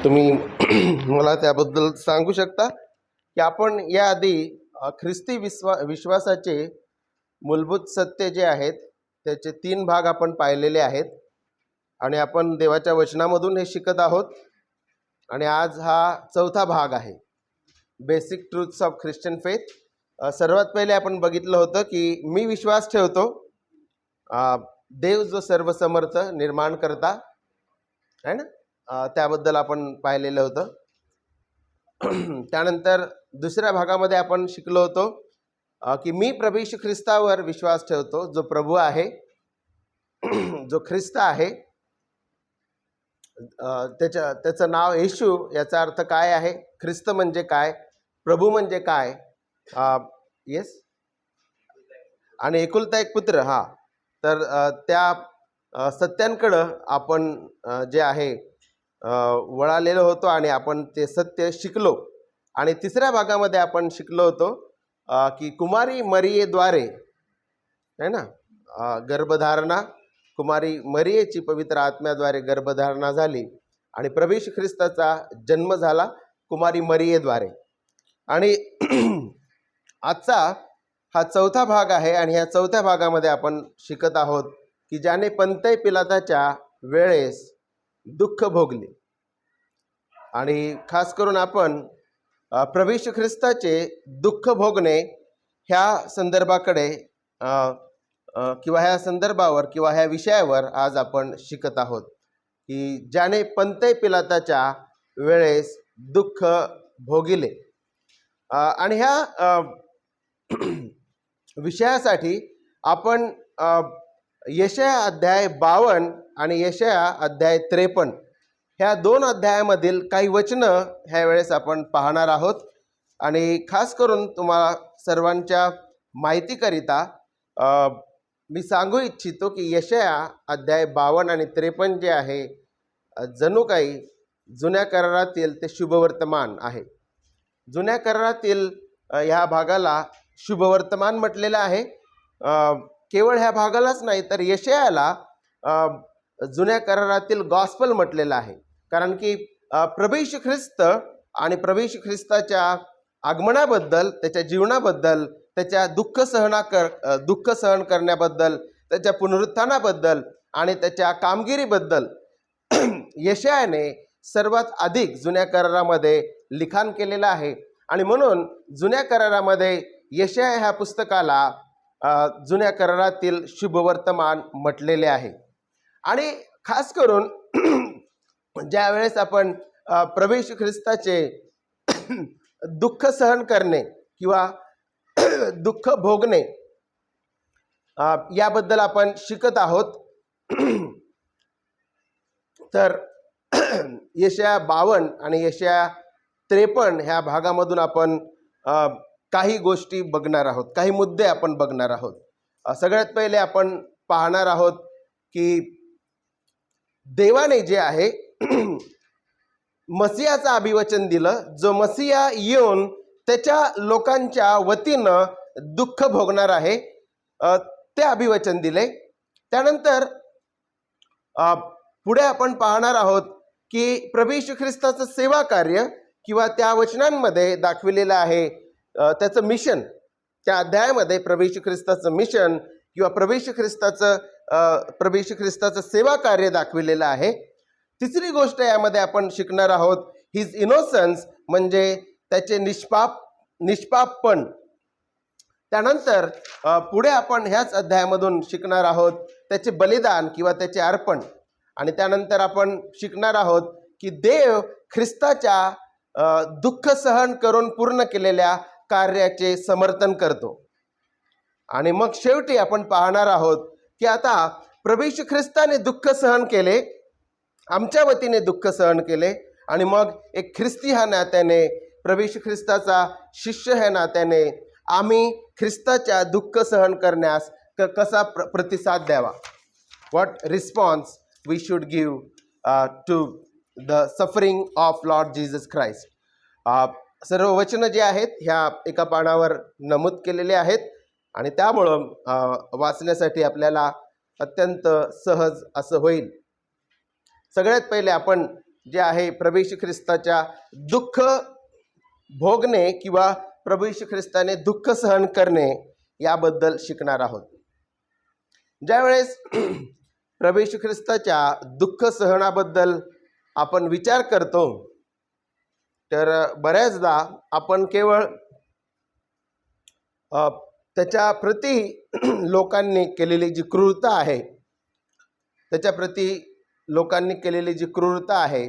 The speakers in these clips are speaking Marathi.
तुम्ही मला त्याबद्दल सांगू शकता की आपण याआधी ख्रिस्ती विश्वासाचे मूलभूत सत्य जे आहेत त्याचे 3 भाग आपण पाहिलेले आहेत आणि आपण देवाच्या वचनामधून हे शिकत आहोत. आणि आज हा 4था भाग आहे, basic truths of Christian faith. सर्वात पहिले आपण बघितलं होतं की मी विश्वास ठेवतो देव जो सर्वसमर्थ निर्माण करता आहे ना, त्याबद्दल आपण पाहिलेलं होतं. त्यानंतर दुसऱ्या भागामध्ये आपण शिकलो होतो की मी प्रभू येशू ख्रिस्तावर विश्वास ठेवतो, जो प्रभू आहे, जो ख्रिस्त आहे. त्याचं नाव येशू, याचा अर्थ काय आहे, ख्रिस्त म्हणजे काय, प्रभू म्हणजे काय, येस, आणि एकुलता एक पुत्र. हा, तर त्या सत्यांकडं आपण जे आहे वळालेलो होतो आणि आपण ते सत्य शिकलो. आणि तिसऱ्या भागामध्ये आपण शिकलो होतो की कुमारी मरियेद्वारे आहे ना, गर्भधारणा, कुमारी मरियेची पवित्र आत्म्याद्वारे गर्भधारणा झाली आणि प्रभू येशू ख्रिस्ताचा जन्म झाला कुमारी मरियेद्वारे. आणि आजचा हा 4था भाग आहे आणि ह्या 4थ्या भागामध्ये आपण शिकत आहोत की ज्याने पंतय पिलाताच्या वेळेस दुःख भोगले. आणि खास करून आपण प्रभू येशू ख्रिस्ताचे दुःख भोगणे ह्या संदर्भाकडे किंवा ह्या संदर्भावर किंवा ह्या विषयावर आज आपण शिकत आहोत की ज्याने पंतय पिलाताच्या वेळेस दुःख भोगिले. आणि ह्या विषयासाठी आपण यशाया अध्याय 52 आणि यशाया अध्याय 53 ह्या 2 अध्यायामधील काही वचनं ह्या वेळेस आपण पाहणार आहोत. आणि खास करून तुम्हाला सर्वांच्या माहितीकरिता मी सांगू इच्छितो की यशाया अध्याय 52 आणि 53 जे आहे जणू काही जुन्या करारातील ते शुभवर्तमान आहे. जुन्या करारातील ह्या भागाला शुभवर्तमान म्हटलेलं आहे. केवळ ह्या भागालाच नाही तर यशायाला जुन्या करारातील गॉस्पल म्हटलेलं आहे. कारण की प्रभू येशू ख्रिस्त आणि प्रभू येशू ख्रिस्ताच्या आगमनाबद्दल, त्याच्या जीवनाबद्दल, त्याच्या दुःख सहन करण्याबद्दल, त्याच्या पुनरुत्थानाबद्दल आणि त्याच्या कामगिरीबद्दल यशायाने सर्वात अधिक जुन्या करारामध्ये लिखाण केलेलं आहे. आणि म्हणून जुन्या करारामध्ये यशाया ह्या पुस्तकाला जुन्या करारातील शुभवर्तमान म्हटलेले आहे. आणि खास करून ज्या वेळेस आपण प्रभू येशू ख्रिस्ताचे दुःख सहन करणे किंवा दुःख भोगणे याबद्दल आपण शिकत आहोत. तर यशाया 52 आणि यशाया 53 ह्या भागामधून आपण काही गोष्टी बघणार आहोत, काही मुद्दे आपण बघणार आहोत. सगळ्यात पहिले आपण पाहणार आहोत की देवाने जे आहे मसीहाचं अभिवचन दिलं, जो मसीहा येऊन त्याच्या लोकांच्या वतीनं दुःख भोगणार आहे, ते अभिवचन दिले. त्यानंतर पुढे आपण पाहणार आहोत की प्रभू येशू ख्रिस्ताचं सेवा कार्य किंवा त्या वचनांमध्ये दाखविलेलं आहे त्याचं मिशन. त्या अध्यायामध्ये प्रभू येशू ख्रिस्ताचं मिशन किंवा प्रभू येशू ख्रिस्ताचं सेवा कार्य दाखविलेलं आहे. तिसरी गोष्ट यामध्ये आपण शिकणार आहोत हिज इनोसन्स, म्हणजे त्याचे निष्पापपण. त्यानंतर पुढे आपण ह्याच अध्यायामधून शिकणार आहोत त्याचे बलिदान किंवा त्याचे अर्पण. आणि त्यानंतर आपण शिकणार आहोत की देव ख्रिस्ताच्या दुःख सहन करून पूर्ण केलेल्या कार्याचे समर्थन करतो. आणि मग शेवटी आपण पाहणार आहोत की आता प्रभू येशू ख्रिस्ताने दुःख सहन केले, आमच्या वतीने दुःख सहन केले, आणि मग एक ख्रिस्ती ह्या नात्याने, प्रभू येशू ख्रिस्ताचा शिष्य ह्या नात्याने आम्ही ख्रिस्ताच्या दुःख सहन करण्यास कसा प्रतिसाद द्यावा. What response we should give to the suffering of Lord Jesus Christ. सर्व वचनं जे आहेत ह्या एका पानावर नमूद केलेले आहेत आणि त्यामुळं वाचण्यासाठी आपल्याला अत्यंत सहज असं होईल. सगळ्यात पहिले आपण जे आहे प्रभू येशू ख्रिस्ताच्या दुःख भोगणे किंवा प्रभू येशू ख्रिस्ताने दुःख सहन करणे याबद्दल शिकणार आहोत. ज्यावेळेस प्रभू येशू ख्रिस्ताच्या दुःख सहनाबद्दल आपण विचार करतो तर बऱ्याचदा आपण केवळ त्याच्या प्रती लोकांनी केलेली जी क्रूरता आहे, त्याच्या प्रती लोकांनी केलेली जी क्रूरता आहे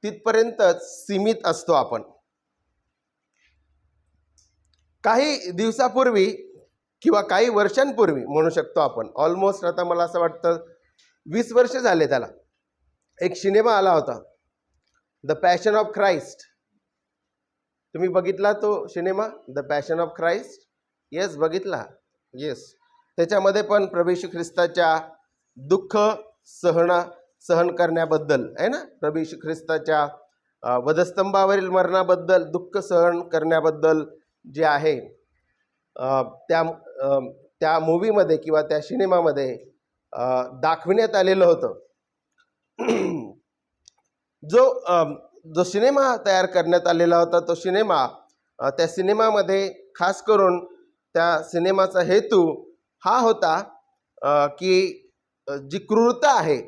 तिथपर्यंतच सीमित असतो आपण. काही दिवसापूर्वी किंवा काही वर्षांपूर्वी म्हणू शकतो आपण, ऑलमोस्ट आता मला असं वाटतं 20 वर्ष झाले त्याला, एक सिनेमा आला होता, द पॅशन ऑफ क्राइस्ट. तुम्ही बघितला तो cinema, the passion of Christ? Yes, बघितला. येस. त्याच्यामध्ये पण प्रभू येशू ख्रिस्ताच्या दुःख सहन करण्याबद्दल आहे ना, प्रभू येशू ख्रिस्ताच्या वधस्तंभावरील मरणाबद्दल, दुःख सहन करण्याबद्दल जे आहे त्या मूवीमध्ये किंवा त्या सिनेमामध्ये दाखविण्यात आलेलं होतं. जो सिनेमा तयार करण्यात आलेला होता, तो सिनेमा, त्या सिनेमामध्ये खास करून त्या सिनेमाचा हेतू हा होता की जी क्रूरता आहे,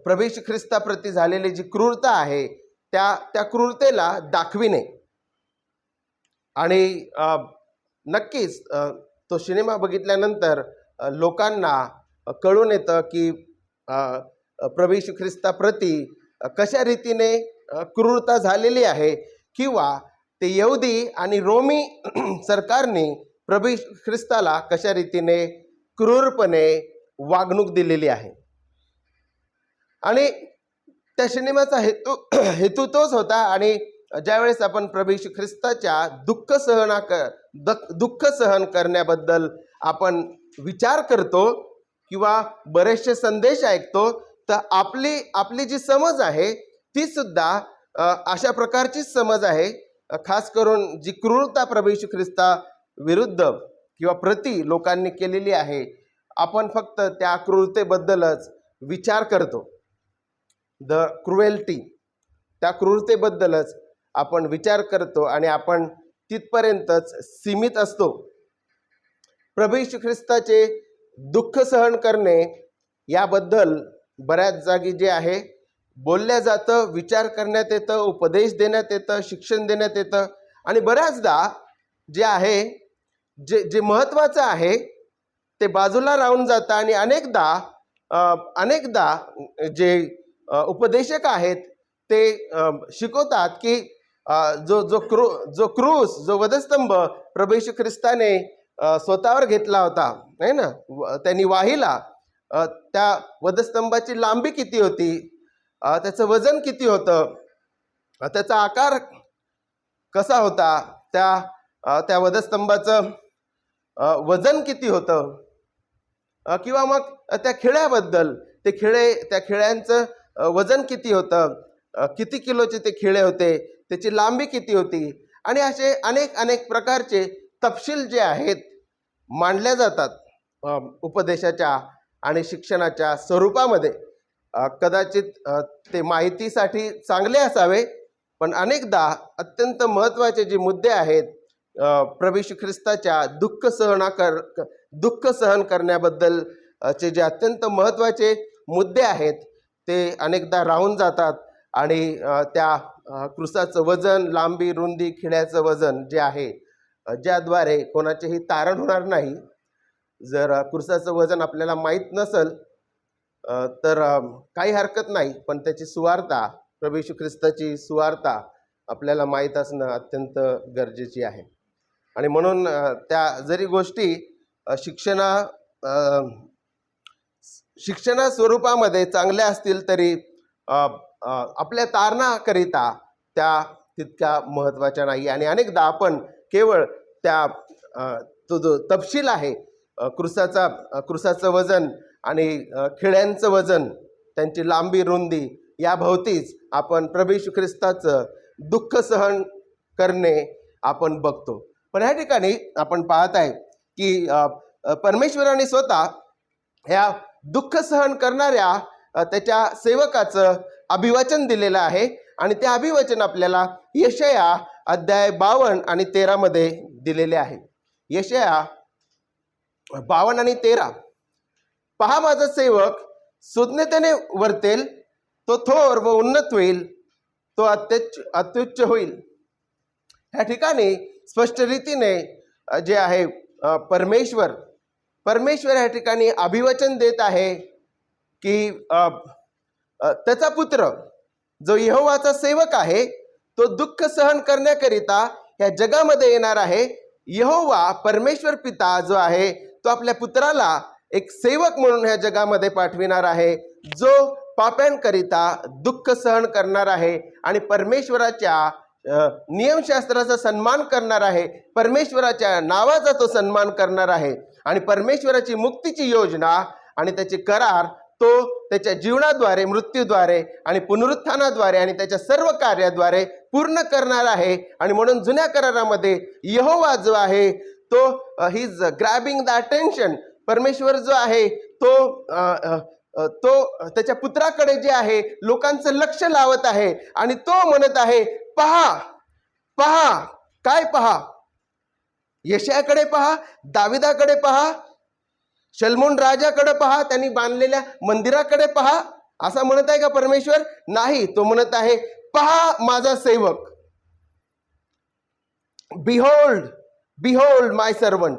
प्रभू येशू ख्रिस्ताप्रती झालेली जी क्रूरता आहे त्या क्रूरतेला दाखविणे. आणि नक्कीच तो सिनेमा बघितल्यानंतर लोकांना कळून येतं की प्रभू येशू ख्रिस्ताप्रती कशा रीतीने क्रूरता झालेली आहे किंवा ते यहुदी आणि रोमी सरकारने प्रभू येशू ख्रिस्ताला कशा रीतीने क्रूरपणे वागणूक दिलेली आहे. आणि त्या सिनेमाचा हेतू तोच होता. आणि ज्यावेळेस आपण प्रभू येशू ख्रिस्ताच्या दुःख सहन करण्याबद्दल आपण विचार करतो किंवा बरेचसे संदेश ऐकतो, तर आपली जी समज आहे ती सुद्धा अशा प्रकारचीच समज आहे. खास करून जी क्रूरता प्रभू येशू ख्रिस्ता विरुद्ध किंवा प्रति लोकांनी केलेली आहे, आपण फक्त त्या क्रूरतेबद्दलच विचार करतो. द क्रुएल्टी, त्या क्रूरतेबद्दलच आपण विचार करतो आणि आपण तिथपर्यंतच सीमित असतो. प्रभू येशू ख्रिस्ताचे दुःख सहन करणे याबद्दल बऱ्याच जागी जे आहे बोलल्या जातं, विचार करण्यात येतं, उपदेश देण्यात येतं, शिक्षण देण्यात येतं. आणि बऱ्याचदा जे आहे जे महत्त्वाचं आहे ते बाजूला राहून जातं. आणि अनेकदा जे उपदेशक आहेत ते शिकवतात की जो क्रूस, जो वधस्तंभ प्रभू येशू ख्रिस्ताने स्वतःवर घेतला होता, आहे ना, त्यांनी वाहिला, त्या वधस्तंभाची लांबी किती होती, त्याचं वजन किती होतं, त्याचा आकार कसा होता, त्या वधस्तंभाचं वजन किती होतं, किंवा मग त्या खिळ्याबद्दल, त्या खिळ्यांचं वजन किती होतं, किती किलोचे ते खिळे होते, त्याची लांबी किती होती. आणि असे अनेक प्रकारचे तपशील जे आहेत मांडल्या जातात उपदेशाच्या आणि शिक्षणाच्या स्वरूपामध्ये. कदाचित ते माहितीसाठी चांगले असावे, पण अनेकदा अत्यंत महत्त्वाचे जे मुद्दे आहेत प्रभू येशू ख्रिस्ताच्या दुःख सहन करण्याबद्दलचे जे अत्यंत महत्त्वाचे मुद्दे आहेत ते अनेकदा राहून जातात. आणि त्या क्रूसाचं वजन, लांबी, रुंदी, खिळ्याचं वजन जे आहे, ज्याद्वारे कोणाचेही तारण होणार नाही. जर क्रूसाचं वजन आपल्याला माहीत नसेल तर काही हरकत नाही, पण त्याची सुवार्ता, प्रभू येशू ख्रिस्ताची सुवार्ता आपल्याला माहीत असणं अत्यंत गरजेची आहे. आणि म्हणून त्या जरी गोष्टी शिक्षणा स्वरूपामध्ये चांगल्या असतील तरी आपल्या तारणाकरिता त्या तितक्या महत्त्वाच्या नाही. आणि अनेकदा आपण केवळ त्या तो जो तपशील आहे क्रूसाचं वजन आणि खिळ्यांचं वजन, त्यांची लांबी, रुंदी, या भोवतीच आपण प्रभू येशू ख्रिस्ताचं दुःख सहन करणे आपण बघतो. पण ह्या ठिकाणी आपण पाहत आहे की परमेश्वराने स्वतः ह्या दुःख सहन करणाऱ्या त्याच्या सेवकाचं अभिवचन दिलेलं आहे आणि ते अभिवचन आपल्याला यशाया अध्याय 52 आणि 13 मध्ये दिलेले आहे. यशाया 52 आणि 13. पहा माझा सेवक सुज्ञतेने वर्तेल, तो थोर व उन्नत होईल, तो अत्युच्च होईल. ह्या ठिकाणी स्पष्ट रीतीने जे आहे परमेश्वर ह्या ठिकाणी अभिवचन देत आहे की त्याचा पुत्र जो यहोवाचा सेवक आहे तो दुःख सहन करण्याकरिता ह्या जगामध्ये येणार आहे. यहोवा परमेश्वर पिता जो आहे तो आपल्या पुत्राला एक सेवक म्हणून ह्या जगामध्ये पाठविणार आहे, जो पाप्यांकरिता दुःख सहन करणार आहे आणि परमेश्वराच्या नियमशास्त्राचा सन्मान करणार आहे, परमेश्वराच्या नावाचा तो सन्मान करणार आहे आणि परमेश्वराची मुक्तीची योजना आणि त्याचे करार तो त्याच्या जीवनाद्वारे, मृत्यूद्वारे आणि पुनरुत्थानाद्वारे आणि त्याच्या सर्व कार्याद्वारे पूर्ण करणार आहे. आणि म्हणून जुन्या करारामध्ये यहोवा जो आहे तो he is grabbing the attention. परमेश्वर जो आहे तो त्याच्या पुत्राकडे जे आहे लोकांचं लक्ष लावत आहे आणि तो म्हणत आहे, पहा पहा. काय पहा? यशायाकडे पहा, दाविदाकडे पहा, शल्मोन राजाकडे पहा, त्यांनी बांधलेल्या मंदिराकडे पहा, असं म्हणत आहे का परमेश्वर? नाही. तो म्हणत आहे, पहा माझा सेवक. बिहोल्ड बिहोल्ड माय सर्वंट.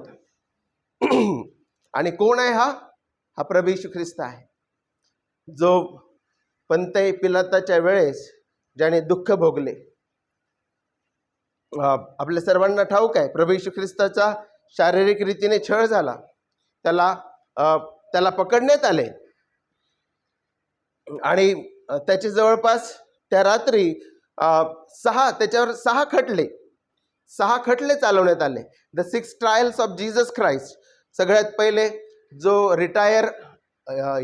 आणि कोण आहे हा? हा प्रभू येशू ख्रिस्त आहे, जो पंतय पिलाताच्या वेळेस ज्याने दुःख भोगले. आपल्या सर्वांना ठाऊक आहे प्रभू येशू ख्रिस्ताचा शारीरिक रीतीने छळ झाला, त्याला पकडण्यात आले आणि त्याचे जवळपास त्या रात्री त्याच्यावर सहा खटले चालवण्यात आले. The 6 trials of Jesus Christ. सगळ्यात पहिले जो रिटायर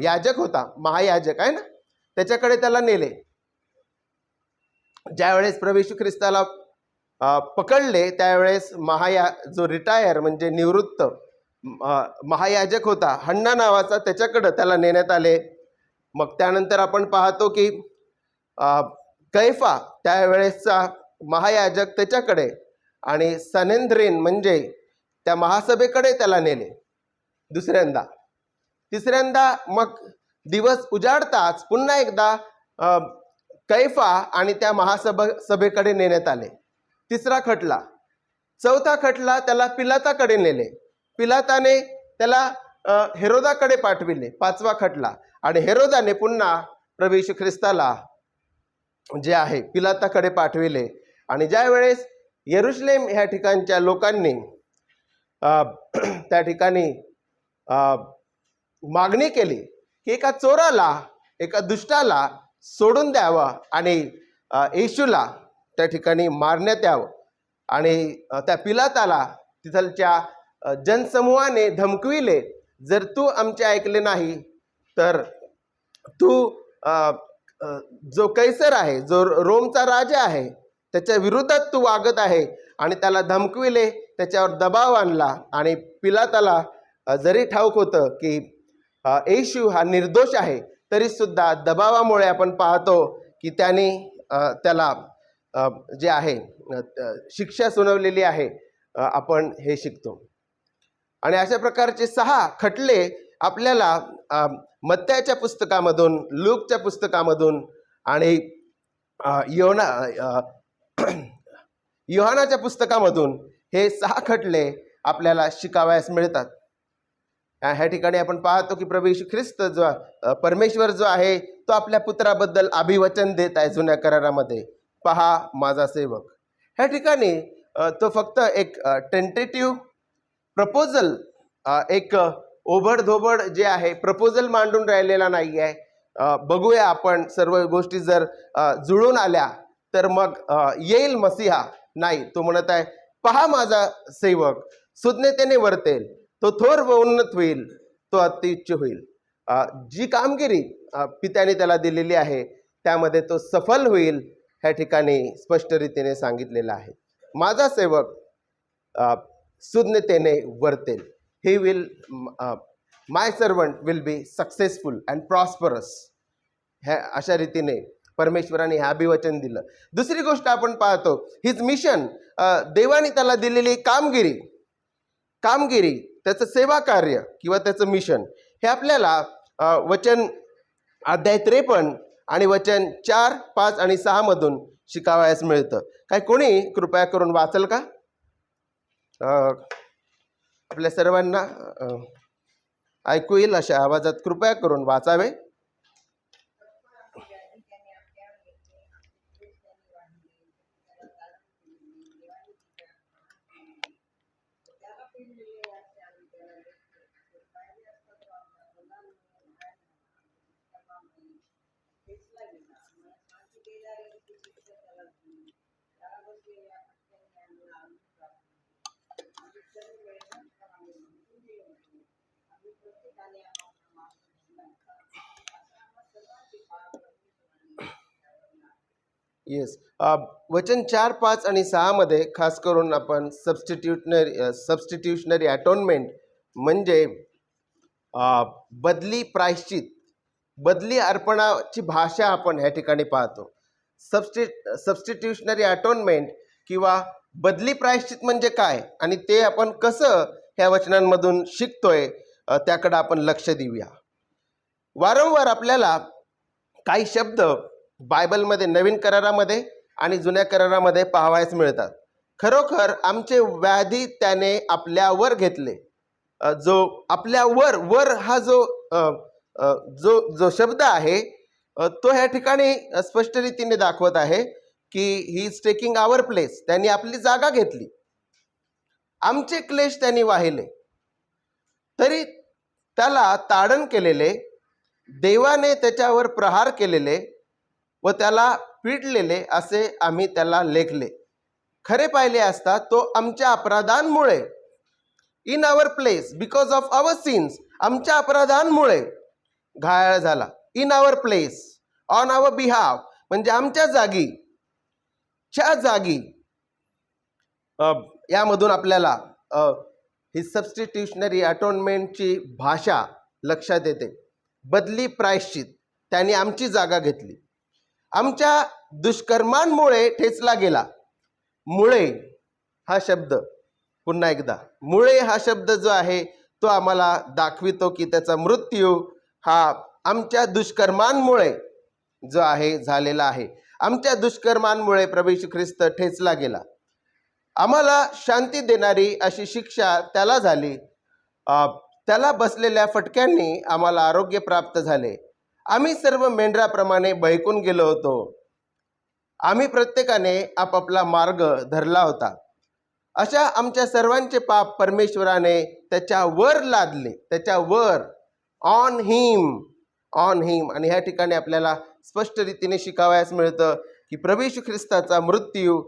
याजक होता, महायाजक आहे ना, त्याच्याकडे त्याला नेले. ज्यावेळेस प्रभू येशू ख्रिस्ताला पकडले त्यावेळेस जो रिटायर म्हणजे निवृत्त महायाजक होता, हन्ना नावाचा, त्याच्याकडं त्याला नेण्यात आले. मग त्यानंतर आपण पाहतो की कैफा त्यावेळेसचा महायाजक त्याच्याकडे आणि सनेंद्रेन म्हणजे त्या महासभेकडे त्याला नेले दुसऱ्यांदा. तिसऱ्यांदा मग दिवस उजाडताच पुन्हा एकदा कैफा आणि त्या सभेकडे नेण्यात आले. तिसरा खटला. चौथा खटला त्याला पिलाताकडे नेले. पिलाताने त्याला हेरोदाकडे पाठविले. 5वा खटला. आणि हेरोदाने पुन्हा प्रभू येशू ख्रिस्ताला जे आहे पिलाताकडे पाठविले. आणि ज्या वेळेस यरुशलेम ह्या ठिकाणच्या लोकांनी त्या ठिकाणी मागणी केली की एका चोराला, एका दुष्टाला सोडून द्यावं आणि येशूला त्या ठिकाणी मारण्यात यावं, आणि त्या पिलाताला तिथलच्या जनसमूहाने धमकविले, जर तू आमचे ऐकले नाही तर तू जो कैसर आहे, जो रोमचा राजा आहे, त्याच्या विरोधात तू वागत आहे. आणि त्याला धमकविले, त्याच्यावर दबाव आणला. आणि पिलाताला जरी ठाऊक होतं की येशू हा निर्दोष आहे, तरीसुद्धा दबावामुळे आपण पाहतो की त्याला जे आहे शिक्षा सुनावलेली आहे. आपण हे शिकतो. आणि अशा प्रकारचे 6 खटले आपल्याला मत्तयाच्या पुस्तकामधून, लूकच्या पुस्तकामधून आणि योहानाच्या पुस्तकामधून हे 6 खटले आपल्याला शिकावयास मिळतात. ह्या ठिकाणी आपण पाहतो की प्रभू येशू ख्रिस्त जो परमेश्वर जो आहे तो आपल्या पुत्राबद्दल अभिवचन देत आहे जुन्या करारामध्ये, पहा माझा सेवक. ह्या ठिकाणी तो फक्त एक टेंटेटिव्ह प्रपोजल, एक ओबडधोबड जे आहे प्रपोजल मांडून राहिलेला नाही आहे. बघूया आपण सर्व गोष्टी जर जुळून आल्या तर मग येईल मसीहा. नाही, तो म्हणत आहे, पहा माझा सेवक सुज्ञतेने वर्तेल, तो थोर व उन्नत होईल, तो अत्युच्च होईल. जी कामगिरी पित्याने त्याला दिलेली आहे त्यामध्ये तो सफल होईल, ह्या ठिकाणी स्पष्ट रीतीने सांगितलेलं आहे. माझा सेवक सुज्ञतेने वर्तेल. He will my servant will be successful and prosperous. ह्या अशा रीतीने परमेश्वराने हे अभिवचन दिलं. दुसरी गोष्ट आपण पाहतो, हिज मिशन, देवाने त्याला दिलेली कामगिरी, त्याचं सेवा कार्य किंवा त्याचं मिशन, हे आपल्याला वचन अध्याय 53 आणि वचन 4, 5 आणि 6 मधून शिकावयास मिळतं. काय कोणी कृपया करून वाचल का? आपल्या सर्वांना ऐकू येईल अशा आवाजात कृपया करून वाचावे. येस, वचन 4, 5 आणि 6 मध्ये खास करून आपण सबस्टिट्यूशनरी अटोनमेंट म्हणजे बदली प्रायश्चित, बदली अर्पणाची भाषा आपण ह्या ठिकाणी पाहतो. सबस्टिट्यूशनरी अटोनमेंट किंवा बदली प्रायश्चित म्हणजे काय आणि ते आपण कसं ह्या वचनांमधून शिकतोय, त्याकडे आपण लक्ष देऊया. वारंवार आपल्याला काही शब्द बायबलमध्ये, नवीन करारामध्ये आणि जुन्या करारामध्ये पाहावयास मिळतात. खरोखर आमचे व्याधी त्याने आपल्यावर घेतले. जो आपल्यावर हा जो शब्द आहे तो ह्या ठिकाणी स्पष्ट रीतीने दाखवत आहे की he is taking our place. त्यांनी आपली जागा घेतली. आमचे क्लेश त्यांनी वाहिले, तरी त्याला ताडण केलेले, देवाने त्याच्यावर प्रहार केलेले व त्याला पिडलेले असे आम्ही त्याला लेखले. खरे पाहिले असता तो आमच्या अपराधांमुळे, in our place, because of our sins, आमच्या अपराधांमुळे घायाळ झाला. In our place, on our behalf, म्हणजे आमच्या जागी, च्या जागी. यामधून आपल्याला ही सबस्टिट्यूशनरी अटोनमेंटची भाषा लक्षात येते. बदली प्रायश्चित, त्यांनी आमची जागा घेतली. आमच्या दुष्कर्मांमुळे ठेचला गेला. मुळे हा शब्द, पुन्हा एकदा मुळे हा शब्द जो आहे तो आम्हाला दाखवितो की त्याचा मृत्यू हा आमच्या दुष्कर्मांमुळे जो आहे झालेला आहे. आमच्या दुष्कर्मांमुळे प्रभू येशू ख्रिस्त ठेचला गेला. आम्हाला शांती देणारी अशी शिक्षा त्याला झाली. त्याला बसलेल्या फटक्यांनी आम्हाला आरोग्य प्राप्त झाले. आम्ही सर्व मेंढराप्रमाणे बहकून गेलो होतो. आम्ही प्रत्येकाने आपापला मार्ग धरला होता. अशा आमच्या सर्वांचे पाप परमेश्वराने त्याच्यावर लादले. त्याच्यावर, ऑन हिम. आणि ह्या ठिकाणी आपल्याला स्पष्ट रीतीने शिकावयास मिळतं की प्रभू येशू ख्रिस्ताचा मृत्यू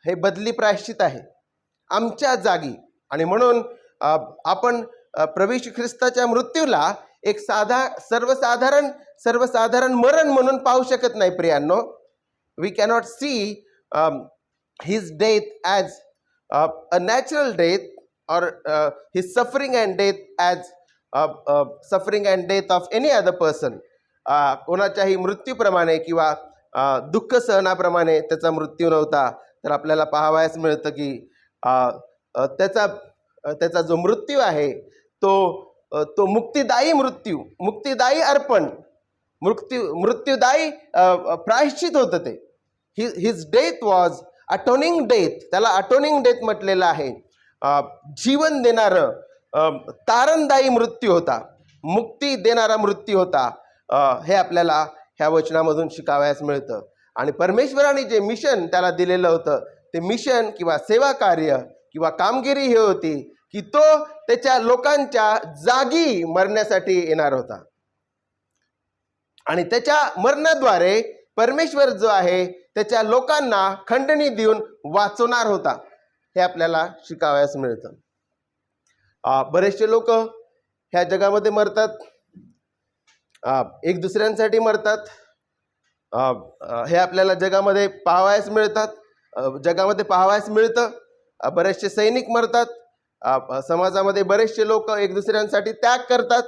हे बदली प्रायश्चित आहे आमच्या जागी. आणि म्हणून आपण प्रभू येशू ख्रिस्ताच्या मृत्यूला एक सर्वसाधारण मरण म्हणून पाहू शकत नाही प्रियांनो. We cannot see his death as a natural death और his suffering and death as suffering and death of any other person. कोणाच्याही मृत्यूप्रमाणे किंवा दुःख सहनाप्रमाणे त्याचा मृत्यू नव्हता. तर आपल्याला पाहावयास मिळतं की त्याचा जो मृत्यू आहे तो मुक्तिदायी अर्पण, मृत्युदायी प्रायश्चित होतं ते. His death was atoning death. त्याला अटोनिंग डेथ म्हटलेलं आहे. जीवन देणारं, तारणदायी मृत्यू होता, मुक्ती देणारा मृत्यू होता. हे आपल्याला ह्या वचनामधून शिकावयास मिळतं. आणि परमेश्वराने जे मिशन त्याला दिलेलं होतं, ते मिशन किंवा सेवा कार्य किंवा कामगिरी हे होती की तो त्याच्या लोकांच्या जागी मरण्यासाठी येणार होता. आणि त्याच्या मरणाद्वारे परमेश्वर जो आहे त्याच्या लोकांना खंडणी देऊन वाचवणार होता. हे आपल्याला शिकावयास मिळतं. बरेचसे लोक ह्या जगामध्ये मरतात, एक दुसऱ्यांसाठी मरतात. हे आपल्याला जगामध्ये पाहावयास मिळतं. बरेचसे सैनिक मरतात. समाजामध्ये बरेचसे लोक एक दुसऱ्यांसाठी त्याग करतात.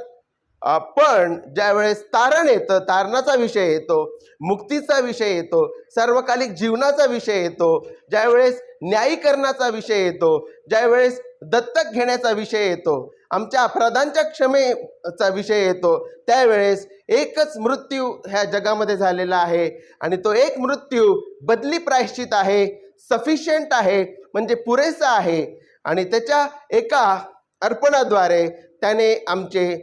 पण ज्यावेळेस तारण येतं, तारणाचा विषय येतो, मुक्तीचा विषय येतो, सार्वकालिक जीवनाचा विषय येतो, ज्यावेळेस न्यायीकरणाचा विषय येतो, ज्यावेळेस दत्तक घेण्याचा विषय येतो, आमच्या अपराधांच्या क्षमेचा विषय येतो, त्यावेळेस एकच मृत्यू ह्या जगामध्ये झालेला आहे आणि तो एक मृत्यू बदली प्रायश्चित आहे, सफिशियंट आहे, म्हणजे पुरेसा आहे आणि त्याच्या एका अर्पणाद्वारे त्याने आमचे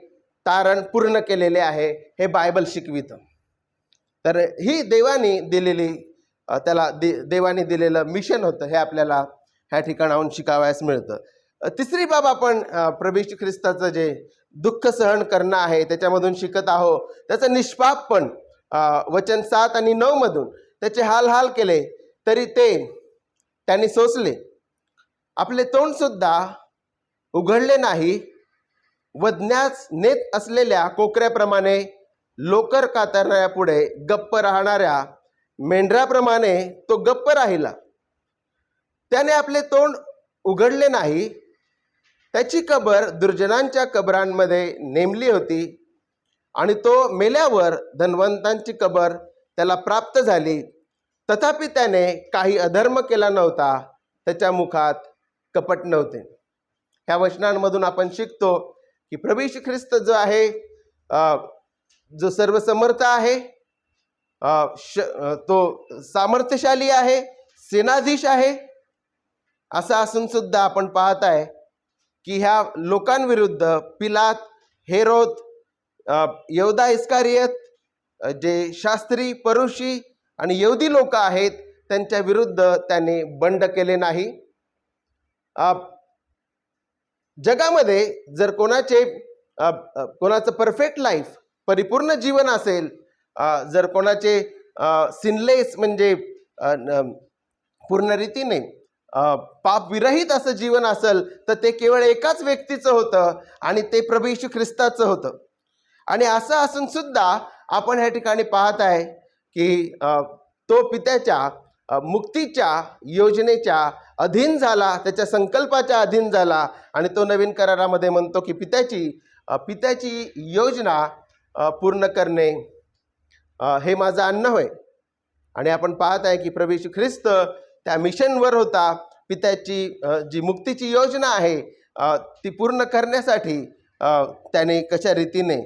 तारण पूर्ण केलेले आहे, हे बायबल शिकवितं. तर ही देवाने दिलेली त्याला देवाने दिलेलं मिशन होतं, हे आपल्याला ह्या ठिकाणाहून शिकावयास मिळतं. तिसरी बाब आपण प्रभू येशू ख्रिस्ताचं जे दुःख सहन करणं आहे त्याच्यामधून शिकत आहोत. त्याचं निष्पापपण, वचन 7 आणि 9 मधून त्याचे हाल केले तरी ते त्यांनी सोसले. आपले तोंड सुद्धा उघडले नाही. वदण्यास नेत असलेल्या कोकऱ्याप्रमाणे, लोकर कातरणाऱ्या पुढे गप्प राहणाऱ्या मेंढराप्रमाणे तो गप्प राहिला. त्याने आपले तोंड उघडले नाही. त्याची कबर दुर्जनांच्या कबरांमध्ये नेमली होती आणि तो मेल्यावर धनवंतांची कबर त्याला प्राप्त झाली. तथापि त्याने काही अधर्म केला नव्हता, त्याच्या मुखात कपट नव्हते. ह्या वचनांमधून आपण शिकतो की प्रभू येशू ख्रिस्त जो आहे, जो सर्वसमर्थ आहे, तो सामर्थ्यशाली आहे, सेनाधीश आहे, असं असून सुद्धा आपण पाहत आहे की ह्या लोकांविरुद्ध पिलात, हेरोद, यहूदा इस्कारियत, जे शास्त्री, परुषी आणि यहुदी लोक आहेत, त्यांच्या विरुद्ध त्याने बंड केले नाही. जगामध्ये जर कोणाचं परफेक्ट लाईफ, परिपूर्ण जीवन असेल, जर कोणाचे सिनलेस म्हणजे पूर्ण रीतीने पापविरहित असं जीवन असेल तर ते केवळ एकाच व्यक्तीचं होतं आणि ते प्रभू येशू ख्रिस्ताचं होतं. आणि असं असून सुद्धा आपण ह्या ठिकाणी पाहत आहे की तो पित्याच्या मुक्तीच्या योजनेच्या अधीन झाला, त्याच्या संकल्पाच्या अधीन झाला आणि तो नवीन करारामध्ये म्हणतो की पित्याची योजना पूर्ण करणे हे माझं अन्न होय. आणि आपण पाहत आहे की प्रभू येशू ख्रिस्त त्या मिशनवर होता. पित्याची जी मुक्तीची योजना आहे ती पूर्ण करण्यासाठी त्याने कशा रीतीने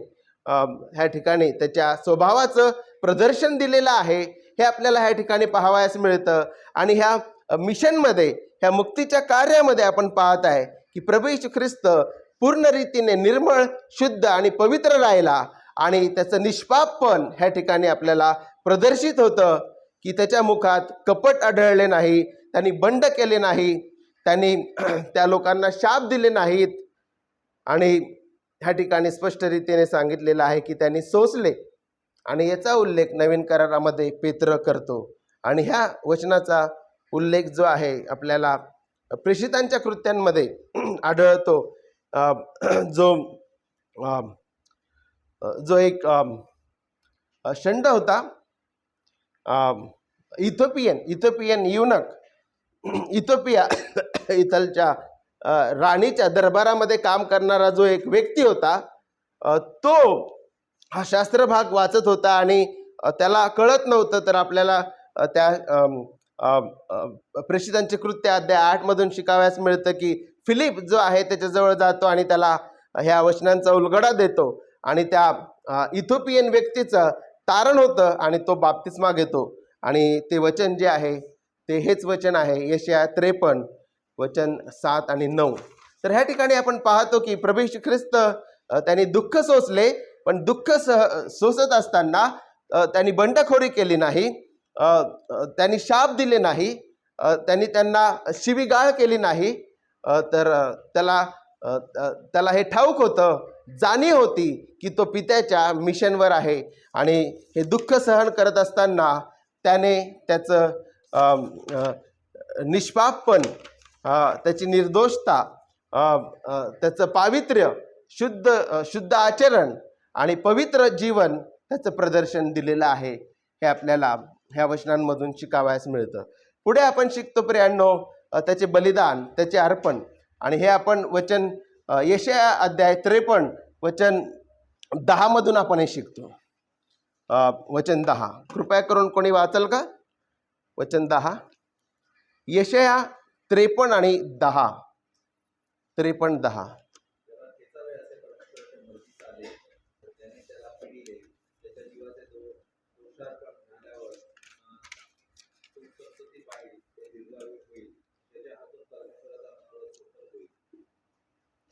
ह्या ठिकाणी त्याच्या स्वभावाचं प्रदर्शन दिलेलं आहे हे आपल्याला ह्या ठिकाणी पाहावयास मिळतं. आणि ह्या मिशनमध्ये, ह्या मुक्तीच्या कार्यामध्ये आपण पाहत आहे की प्रभू येशू ख्रिस्त पूर्ण रीतीने निर्मळ, शुद्ध आणि पवित्र राहिला आणि त्याचं निष्पापपण ह्या ठिकाणी आपल्याला प्रदर्शित होतं की त्याच्या मुखात कपट आढळले नाही, त्यांनी बंड केले नाही, त्यांनी त्या लोकांना शाप दिले नाहीत. आणि ह्या ठिकाणी स्पष्ट रीतीने सांगितलेलं आहे की त्यांनी सोसले. आणि याचा उल्लेख नवीन करारामध्ये पेत्र करतो. आणि ह्या वचनाचा उल्लेख जो आहे आपल्याला प्रेषितांच्या कृत्यांमध्ये आढळतो. जो एक षंड होता, इथोपियन युनक, इथोपिया इथलच्या राणीच्या दरबारामध्ये काम करणारा जो एक व्यक्ती होता, तो हा शास्त्र भाग वाचत होता आणि त्याला कळत नव्हतं. तर आपल्याला त्या प्रेषितांचे कृत्य अध्याय 8 मधून शिकावयास मिळतं की फिलिप जो आहे त्याच्याजवळ जातो आणि त्याला ह्या वचनांचा उलगडा देतो आणि त्या इथोपियन व्यक्तीचं तारण होतं आणि तो बाप्तिस्मा घेतो. आणि ते वचन जे आहे ते हेच वचन आहे, यशाया 53 वचन 7 आणि 9. तर ह्या ठिकाणी आपण पाहतो की प्रभू येशू ख्रिस्त त्यांनी दुःख सोसले, पण दुःख सोसत असताना त्यांनी बंडखोरी केली नाही, त्यांनी शाप दिले नाही, त्यांनी त्यांना शिवीगाळ केली नाही. तर त्याला हे ठाऊक होतं, जाणीव होती की तो पित्याच्या मिशनवर आहे. आणि हे दुःख सहन करत असताना त्याने त्याचं निष्पापपण, त्याची निर्दोषता, त्याचं पावित्र्य, शुद्ध आचरण आणि पवित्र जीवन त्याचं प्रदर्शन दिलेलं आहे. हे आपल्याला ह्या वचनांमधून शिकावयास मिळतं. पुढे आपण शिकतो प्रियांनो त्याचे बलिदान, त्याचे अर्पण. आणि हे आपण वचन यशाया अध्याय 53 वचन 10 मधून आपण हे शिकतो. वचन 10 कृपया करून कोणी वाचल का? वचन 10 यशाया 53 आणि 10. 53 10.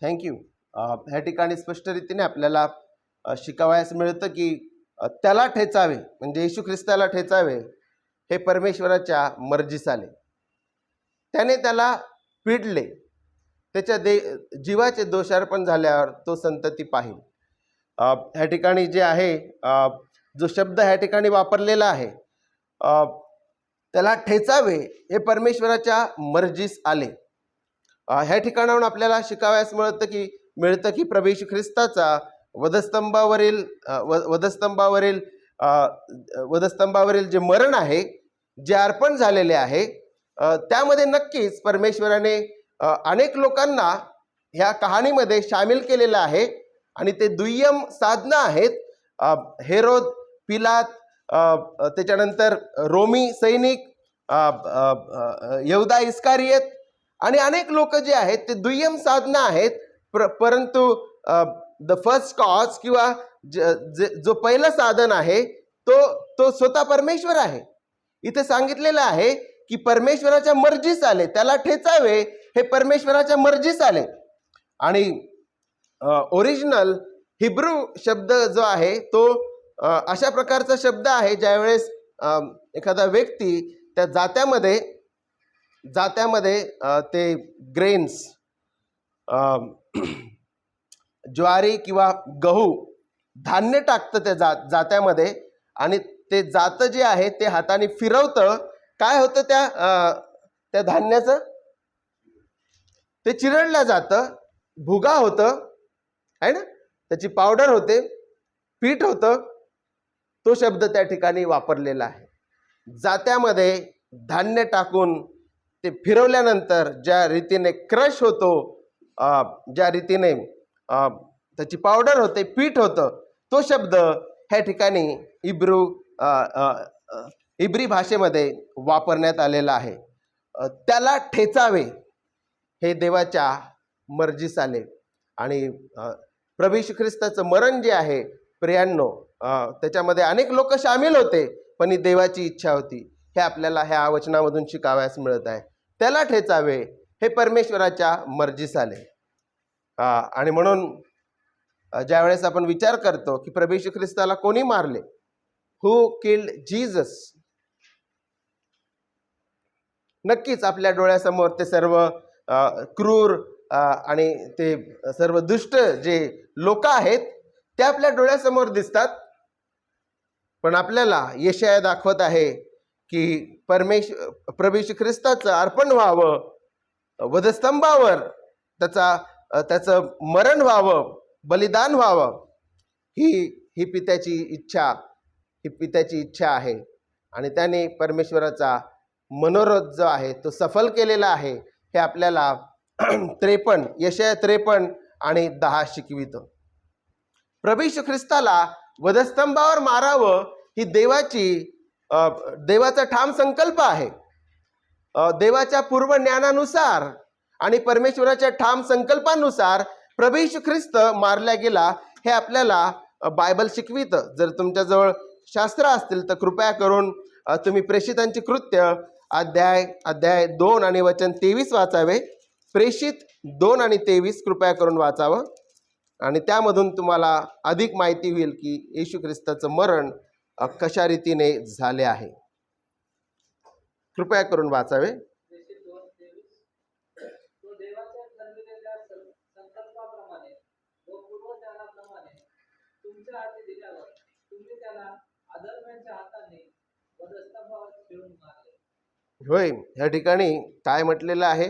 थँक्यू. ह्या ठिकाणी स्पष्ट रीतीने आपल्याला शिकावयास मिळतं की त्याला ठेचावे म्हणजे येशू ख्रिस्ताला ठेचावे हे परमेश्वराच्या मर्जीस आले. त्याने त्याला पिडले. त्याच्या जीवाचे दोषार्पण झाल्यावर तो संतती पाहिल. ह्या ठिकाणी जे आहे जो शब्द ह्या ठिकाणी वापरलेला आहे त्याला ठेचावे हे परमेश्वराच्या मर्जीस आले. ह्या ठिकाणाहून आपल्याला शिकावयास मिळतं की प्रभू येशू ख्रिस्ताचा वधस्तंभावरील जे मरण आहे, जे अर्पण झालेले आहे, त्यामध्ये नक्कीच परमेश्वराने अनेक लोकांना ह्या कहाणीमध्ये सामील केलेलं आहे आणि ते दुय्यम साधनं आहेत. हेरोद, पिलात, त्याच्यानंतर रोमी सैनिक, यहूदा इस्कारियत आणि अनेक लोक जे आहेत ते दुय्यम साधनं आहेत. परंतु द फर्स्ट कॉज किंवा जो पहिलं साधन आहे तो स्वतः परमेश्वर आहे. इथे सांगितलेलं आहे की परमेश्वराच्या मर्जीस आले, त्याला ठेचावे हे परमेश्वराच्या मर्जीस आले. आणि ओरिजिनल हिब्रू शब्द जो आहे तो अशा प्रकारचा शब्द आहे ज्यावेळेस एखादा व्यक्ती त्या जात्यामध्ये ते ग्रेन्स, ज्वारी किंवा गहू, धान्य टाकतं त्या जात्यामध्ये आणि ते जातं जे आहे ते हाताने फिरवतं. काय होतं त्या धान्याचं? ते चिरडलं जातं, भुगा होतं आहे ना, त्याची पावडर होते, पीठ होतं. तो शब्द त्या ठिकाणी वापरलेला आहे. जात्यामध्ये धान्य टाकून ते फिरवल्यानंतर ज्या रीतीने क्रश होतो, ज्या रीतीने त्याची पावडर होते, पीठ होतं, तो शब्द ह्या ठिकाणी इब्री भाषेमध्ये वापरण्यात आलेला आहे. त्याला ठेचावे हे देवाच्या मर्जीस आले. आणि प्रभू येशू ख्रिस्ताचं मरण जे आहे प्रियांनो, त्याच्यामध्ये अनेक लोक सामील होते, पण ही देवाची इच्छा होती. हे आपल्याला ह्या वचनामधून शिकावयास मिळत आहे. त्याला ठेचावे हे परमेश्वराच्या मर्जीस आले. आणि म्हणून ज्यावेळेस आपण विचार करतो की प्रभू येशू ख्रिस्ताला कोणी मारले, हू किल्ड जीसस, नक्कीच आपल्या डोळ्यासमोर ते सर्व क्रूर आणि ते सर्व दुष्ट जे लोक आहेत ते आपल्या डोळ्यासमोर दिसतात. पण आपल्याला यशाया दाखवत आहे की प्रभू येशू ख्रिस्ताचं अर्पण व्हावं, वधस्तंभावर त्याचं मरण व्हावं, बलिदान व्हावं, ही पित्याची इच्छा आहे. आणि त्याने परमेश्वराचा मनोरथ जो आहे तो सफल केलेला आहे. हे आपल्याला यशाया 53 आणि 10 शिकवितं. प्रभू येशू ख्रिस्ताला वधस्तंभावर मारावं ही देवाचा ठाम संकल्प आहे. देवाच्या पूर्व ज्ञानानुसार आणि परमेश्वराच्या ठाम संकल्पानुसार प्रभू येशू ख्रिस्त मारला गेला हे आपल्याला बायबल शिकवितं. जर तुमच्याजवळ शास्त्र असतील तर कृपया करून तुम्ही प्रेषितांची कृत्य अध्याय 2 आणि वचन 23 वाचावे. प्रेषित 2 आणि 23 कृपया करून वाचावं आणि त्यामधून तुम्हाला अधिक माहिती होईल की येशू ख्रिस्ताचं मरण कशा रीतीने झाले आहे. कृपया करून वाचावे. होय, ह्या ठिकाणी काय म्हटलेलं आहे?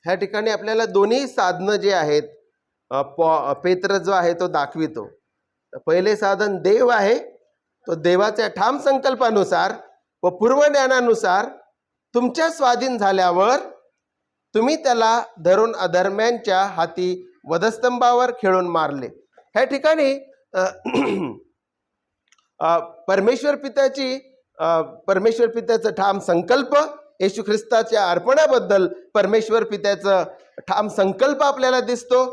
ह्या ठिकाणी आपल्याला दोन्ही साधनं जे आहेत पेत्र जो आहे तो दाखवितो. पहिले साधन देव आहे, तो देवाच्या ठाम संकल्पानुसार व पूर्वज्ञानानुसार तुमच्या स्वाधीन झाल्यावर तुम्ही त्याला धरून अधर्म्यांच्या हाती वधस्तंभावर खेळून मारले. ह्या ठिकाणी अ, परमेश्वर पित्याचा ठाम संकल्प, येशू ख्रिस्ताच्या अर्पणाबद्दल परमेश्वर पित्याचा ठाम संकल्प आपल्याला दिसतो.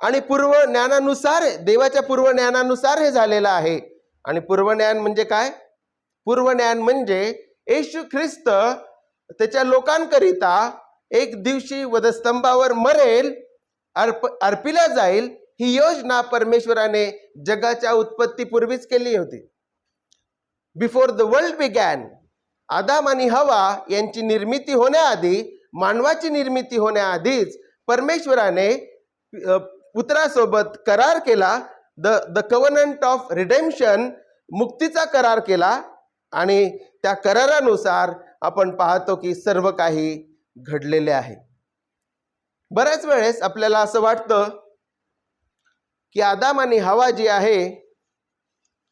आणि पूर्व ज्ञानानुसार, देवाच्या पूर्व ज्ञानानुसार हे झालेलं आहे. आणि पूर्वज्ञान म्हणजे काय? पूर्वज्ञान म्हणजे येशू ख्रिस्त त्याच्या लोकांकरिता एक दिवशी वधस्तंभावर मरेल, अर्पिला जाईल, ही योजना परमेश्वराने जगाच्या उत्पत्तीपूर्वीच केली होती. बिफोर द वर्ल्ड बिगॅन, आदाम आणि हवा यांची निर्मिती होण्याआधी, मानवाची निर्मिती होण्याआधीच परमेश्वराने पुत्रासोबत करार केला, द कव्हनंट ऑफ रिडेम्पशन, मुक्तीचा करार केला. आणि त्या करारानुसार आपण पाहतो की सर्व काही घडलेले आहे. बऱ्याच वेळेस आपल्याला असं वाटतं की आदाम आणि हवा जी आहे,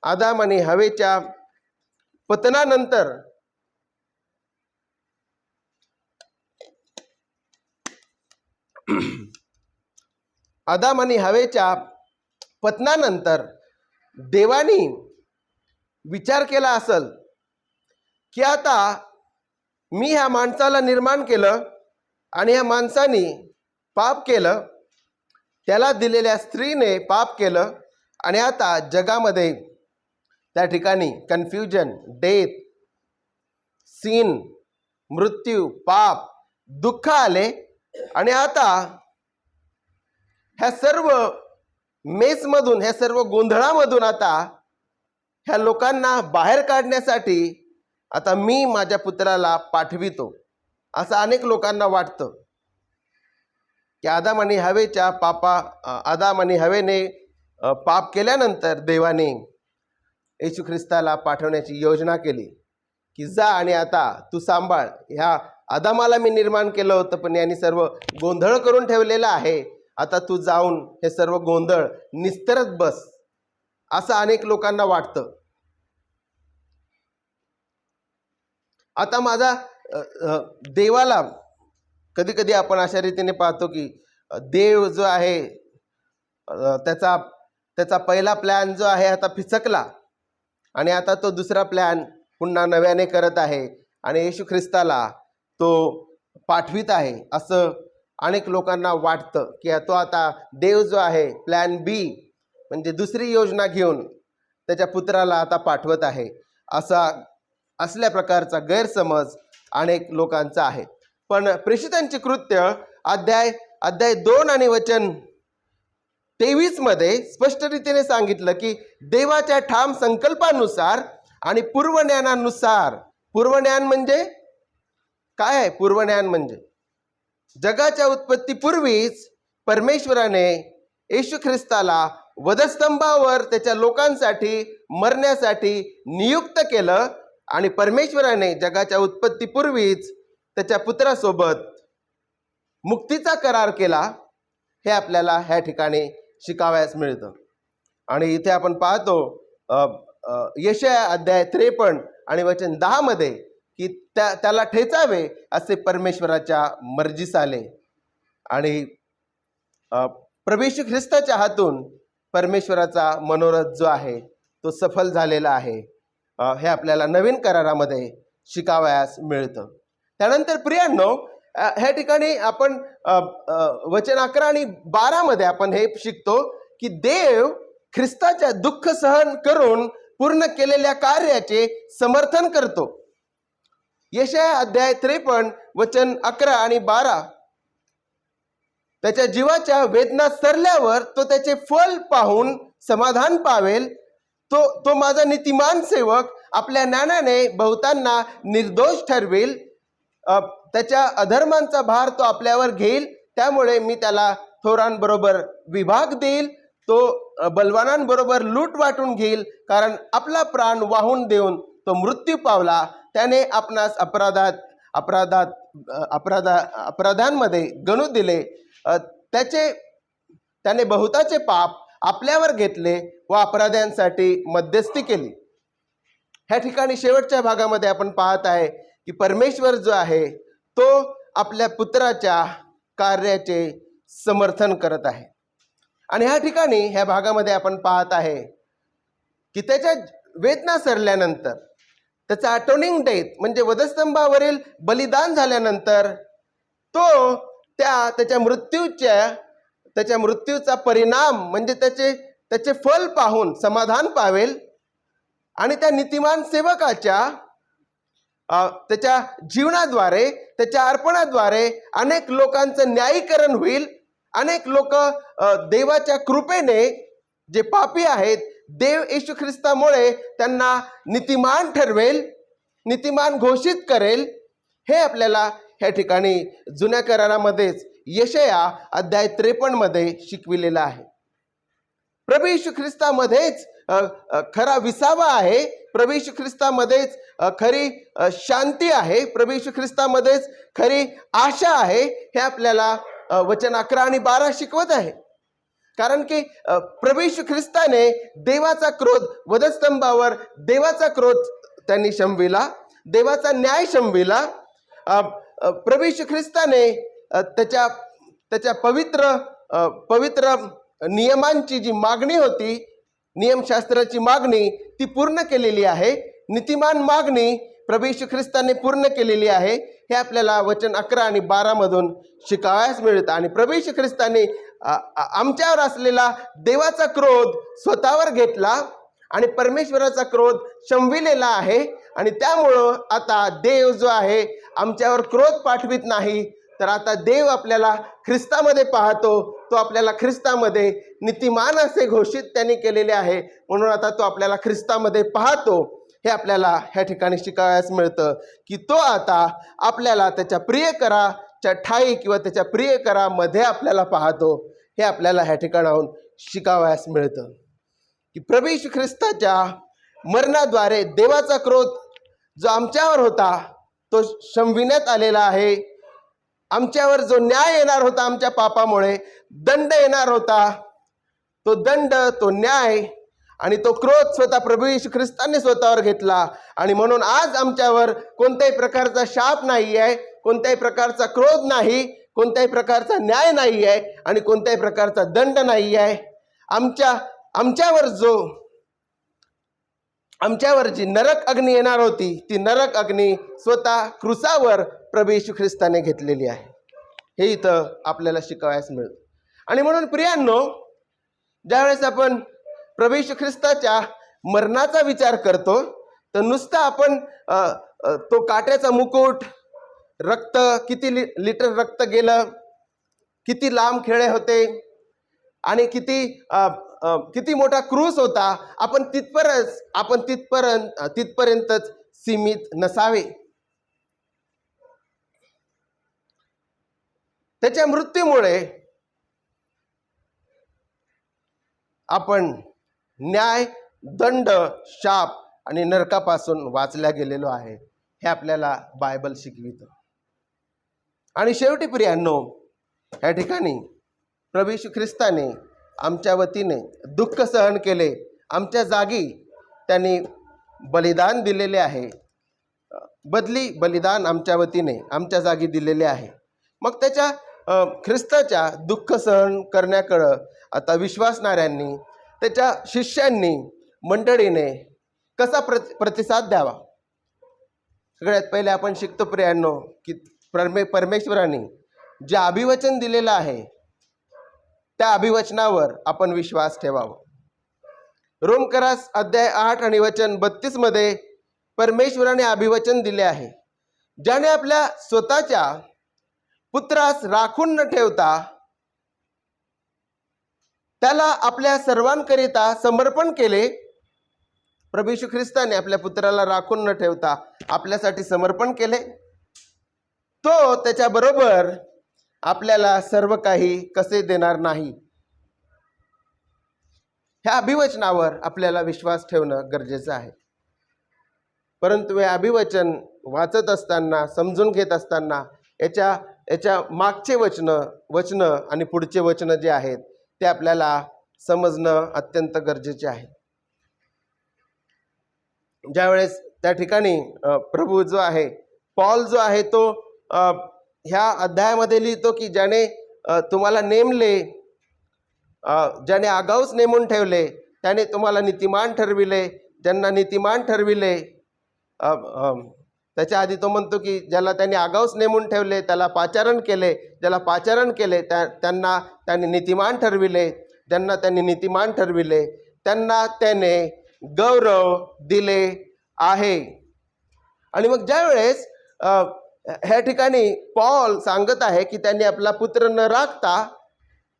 आदाम आणि हवेच्या पतनानंतर आदाम आणि हवेच्या पतनानंतर देवानी विचार केला असेल की आता मी ह्या माणसाला निर्माण केलं आणि ह्या माणसाने पाप केलं, त्याला दिलेल्या स्त्रीने पाप केलं, आणि आता जगामध्ये त्या ठिकाणी कन्फ्युजन, डेथ, सीन, मृत्यू, पाप, दुःख आले. आणि आता ह्या सर्व मेसमधून, ह्या सर्व गोंधळामधून आता ह्या लोकांना बाहेर काढण्यासाठी आता मी माझ्या पुत्राला पाठवितो, असं अनेक लोकांना वाटतं. की आदाम आणि हवेने पाप केल्यानंतर देवाने येशू ख्रिस्ताला पाठवण्याची योजना केली की जा आणि आता तू सांभाळ, ह्या आदामाला मी निर्माण केलं होतं पण यांनी सर्व गोंधळ करून ठेवलेला आहे, आता तू जाऊन हे सर्व गोंधळ निस्तरत बस, असं अनेक लोकांना वाटतं. आता माझा देवाला कधी कधी आपण अशा रीतीने पाहतो की देव जो आहे त्याचा पहिला प्लॅन जो आहे आता फिसकला आणि आता तो दुसरा प्लॅन पुन्हा नव्याने करत आहे आणि येशू ख्रिस्ताला तो पाठवित आहे, असं अनेक लोकांना वाटतं की तो आता देव जो आहे प्लॅन बी म्हणजे दुसरी योजना घेऊन त्याच्या पुत्राला आता पाठवत आहे, असा असल्या प्रकारचा गैरसमज अनेक लोकांचा आहे. पण प्रेषितांची कृत्य अध्याय 2 आणि वचन 23 मध्ये स्पष्ट रीतीने सांगितलं की देवाच्या ठाम संकल्पानुसार आणि पूर्वज्ञानानुसार. पूर्वज्ञान म्हणजे काय आहे? पूर्वज्ञान म्हणजे जगाच्या उत्पत्तीपूर्वीच परमेश्वराने येशू ख्रिस्ताला वधस्तंभावर त्याच्या लोकांसाठी मरण्यासाठी नियुक्त केलं आणि परमेश्वराने जगाच्या उत्पत्तीपूर्वीच त्याच्या पुत्रासोबत मुक्तीचा करार केला, हे आपल्याला ह्या ठिकाणी शिकावयास मिळतं. आणि इथे आपण पाहतो यशाया अध्याय 53 आणि वचन 10 मध्ये की त्याला ठेचावे असे परमेश्वराच्या मर्जीस आले आणि प्रभू येशू ख्रिस्ताच्या हातून परमेश्वराचा मनोरथ जो आहे तो सफल झालेला आहे, हे आपल्याला नवीन करारामध्ये शिकावयास मिळतं. त्यानंतर प्रियांनो, ह्या ठिकाणी आपण वचन 11 आणि 12 मध्ये आपण हे शिकतो की देव ख्रिस्ताच्या दुःख सहन करून पूर्ण केलेल्या कार्याचे समर्थन करतो. यशाया अध्याय 53 वचन 11 आणि 12, त्याच्या जीवाच्या वेदना सरल्यावर तो त्याचे फल पाहून समाधान पावेल. तो माझा नीतिमान सेवक आपल्या ज्ञानाने बहुतांना निर्दोष ठरवेल. त्याच्या अधर्मांचा भार तो आपल्यावर घेईल, त्यामुळे मी त्याला थोरांबरोबर विभाग देईल, तो बलवानांबरोबर लूट वाटून घेईल. कारण आपला प्राण वाहून देऊन तो मृत्यू पावला, त्याने आपणास अपराधांमध्ये गणू दिले. त्याने बहुताचे पाप आपल्यावर घेतले व अपराध्यांसाठी मध्यस्थी केली. ह्या ठिकाणी शेवटच्या भागामध्ये आपण पाहत आहे की परमेश्वर जो आहे तो आपल्या पुत्राच्या कार्याचे समर्थन करत आहे. आणि ह्या ठिकाणी ह्या भागामध्ये आपण पाहत आहे की त्याच्या वेदना सरल्यानंतर, त्याचा अटोनिंग डेथ म्हणजे वधस्तंभावरील बलिदान झाल्यानंतर तो त्याच्या मृत्यूचा परिणाम म्हणजे त्याचे फल पाहून समाधान पावेल आणि त्या नीतिमान सेवकाच्या त्याच्या जीवनाद्वारे, त्याच्या अर्पणाद्वारे अनेक लोकांचं न्यायीकरण होईल. अनेक लोक देवाच्या कृपेने जे पापी आहेत, देव येशू ख्रिस्तामुळे त्यांना नीतिमान ठरवेल, नीतिमान घोषित करेल. हे आपल्याला ह्या ठिकाणी जुन्या करारामध्येच यशाया अध्याय 53 मध्ये शिकविलेलं आहे. प्रभू येशू ख्रिस्तामध्येच खरा विसावा आहे, प्रभू येशू ख्रिस्तामध्येच खरी शांती आहे, प्रभू येशू ख्रिस्तामध्येच खरी आशा आहे. हे आपल्याला वचन 11 आणि 12 शिकवत आहे. कारण की प्रभू येशू ख्रिस्ताने देवाचा क्रोध वधस्तंभावर, देवाचा क्रोध त्यांनी शमविला, देवाचा न्याय शमविला. प्रभू येशू ख्रिस्ताने त्याच्या पवित्र नियमांची जी मागणी होती, नियमशास्त्राची मागणी, ती पूर्ण केलेली आहे. नीतिमान मागणी प्रभू येशू ख्रिस्ताने पूर्ण केलेली आहे. हे आपल्याला वचन 11 आणि 12 मधून शिकावयास मिळतं. आणि प्रभू येशू ख्रिस्ताने आमच्यावर असलेला देवाचा क्रोध स्वतःवर घेतला आणि परमेश्वराचा क्रोध शमविलेला आहे. आणि त्यामुळं आता देव जो आहे आमच्यावर क्रोध पाठवित नाही, तर आता देव आपल्याला ख्रिस्तामध्ये पाहतो. तो आपल्याला ख्रिस्तामध्ये नीतिमान असे घोषित त्यांनी केलेले आहे, म्हणून आता तो आपल्याला ख्रिस्तामध्ये पाहतो. हे आपल्याला ह्या ठिकाणी शिकावयास मिळतं की तो आता आपल्याला त्याच्या प्रियकराच्या ठाई किंवा त्याच्या प्रियकरामध्ये आपल्याला पाहतो. हे आपल्याला ह्या ठिकाणाहून शिकावयास मिळतं की प्रभू येशू ख्रिस्ताच्या मरणाद्वारे देवाचा क्रोध जो आमच्यावर होता तो शमविण्यात आलेला आहे. आमच्यावर जो न्याय येणार होता, आमच्या पापामुळे दंड येणार होता, तो दंड, तो न्याय आणि तो क्रोध स्वतः प्रभू येशू ख्रिस्ताने स्वतःवर घेतला. आणि म्हणून आज आमच्यावर कोणत्याही प्रकारचा शाप नाही आहे, कोणत्याही प्रकारचा क्रोध नाही, कोणत्याही प्रकारचा न्याय नाही आहे आणि कोणत्याही प्रकारचा दंड नाही आहे. आमच्यावर जी नरक अग्नी येणार होती, ती नरक अग्नी स्वतः क्रूसावर प्रभू येशू ख्रिस्ताने घेतलेली आहे. हे इथं आपल्याला शिकावयास मिळतं. आणि म्हणून प्रियांनो, ज्यावेळेस आपण प्रभू येशू ख्रिस्ताच्या मरणाचा विचार करतो, तर नुसतं आपण तो काट्याचा मुकुट, रक्त, किती लिटर रक्त गेलं, किती लांब खेळे होते आणि किती मोठा क्रूस होता, आपण तिथपर्यंतच सीमित नसावे. त्याच्या मृत्यूमुळे आपण न्याय, दंड, शाप आणि नरकापासून वाचल्या गेलेलो आहे. हे आपल्याला बायबल शिकवितं. आणि शेवटी प्रियांनो, या ठिकाणी प्रभू येशू ख्रिस्ताने आमच्या वतीने दुःख सहन केले, आमच्या जागी त्यांनी बलिदान दिलेले आहे, बदली बलिदान आमच्या वतीने आमच्या जागी दिलेले आहे. मग त्याच्या ख्रिस्ताच्या दुःख सहन करण्याकडं आता विश्वासणाऱ्यांनी, त्याच्या शिष्यांनी, मंडळीने कसा प्रतिसाद द्यावा. सगळ्यात पहिले आपण शिकतो प्रियांनो की परमेश्वराने जे अभिवचन दिलेलं आहे त्या अभिवचनावर आपण विश्वास ठेवावा. रोमकरास अध्याय 8 आणि वचन 32 मध्ये परमेश्वराने अभिवचन दिले आहे, ज्याने आपल्या स्वतःच्या पुत्रास राखून न ठेवता त्याला आपल्या सर्वांकरिता समर्पण केले. प्रभू येशू ख्रिस्ताने आपल्या पुत्राला राखून न ठेवता आपल्यासाठी समर्पण केले. तो त्याच्याबरोबर आपल्याला सर्व काही कसे देणार नाही. ह्या अभिवचनावर आपल्याला विश्वास ठेवणं गरजेचं आहे. परंतु हे अभिवचन वाचत असताना, समजून घेत असताना याच्या मागचे वचनं आणि पुढचे वचनं जे आहेत ते आपल्याला समजणं अत्यंत गरजेचे आहे. ज्यावेळेस त्या ठिकाणी प्रभू जो आहे, पॉल जो आहे, तो ह्या अध्यायामध्ये लिहितो की ज्याने तुम्हाला नेमले, ज्याने आगाऊच नेमून ठेवले, त्याने तुम्हाला नीतिमान ठरविले, ज्यांना नीतिमान ठरविले. त्याच्या आधी तो म्हणतो की ज्याला त्यांनी आगाऊच नेमून ठेवले त्याला पाचारण केले, ज्याला पाचारण केले त्यांना त्यांनी नीतिमान ठरविले, ज्यांना त्यांनी नीतिमान ठरविले त्यांना त्याने गौरव दिले आहे. आणि मग ज्यावेळेस ह्या ठिकाणी पॉल सांगत आहे की त्यांनी आपला पुत्र न राखता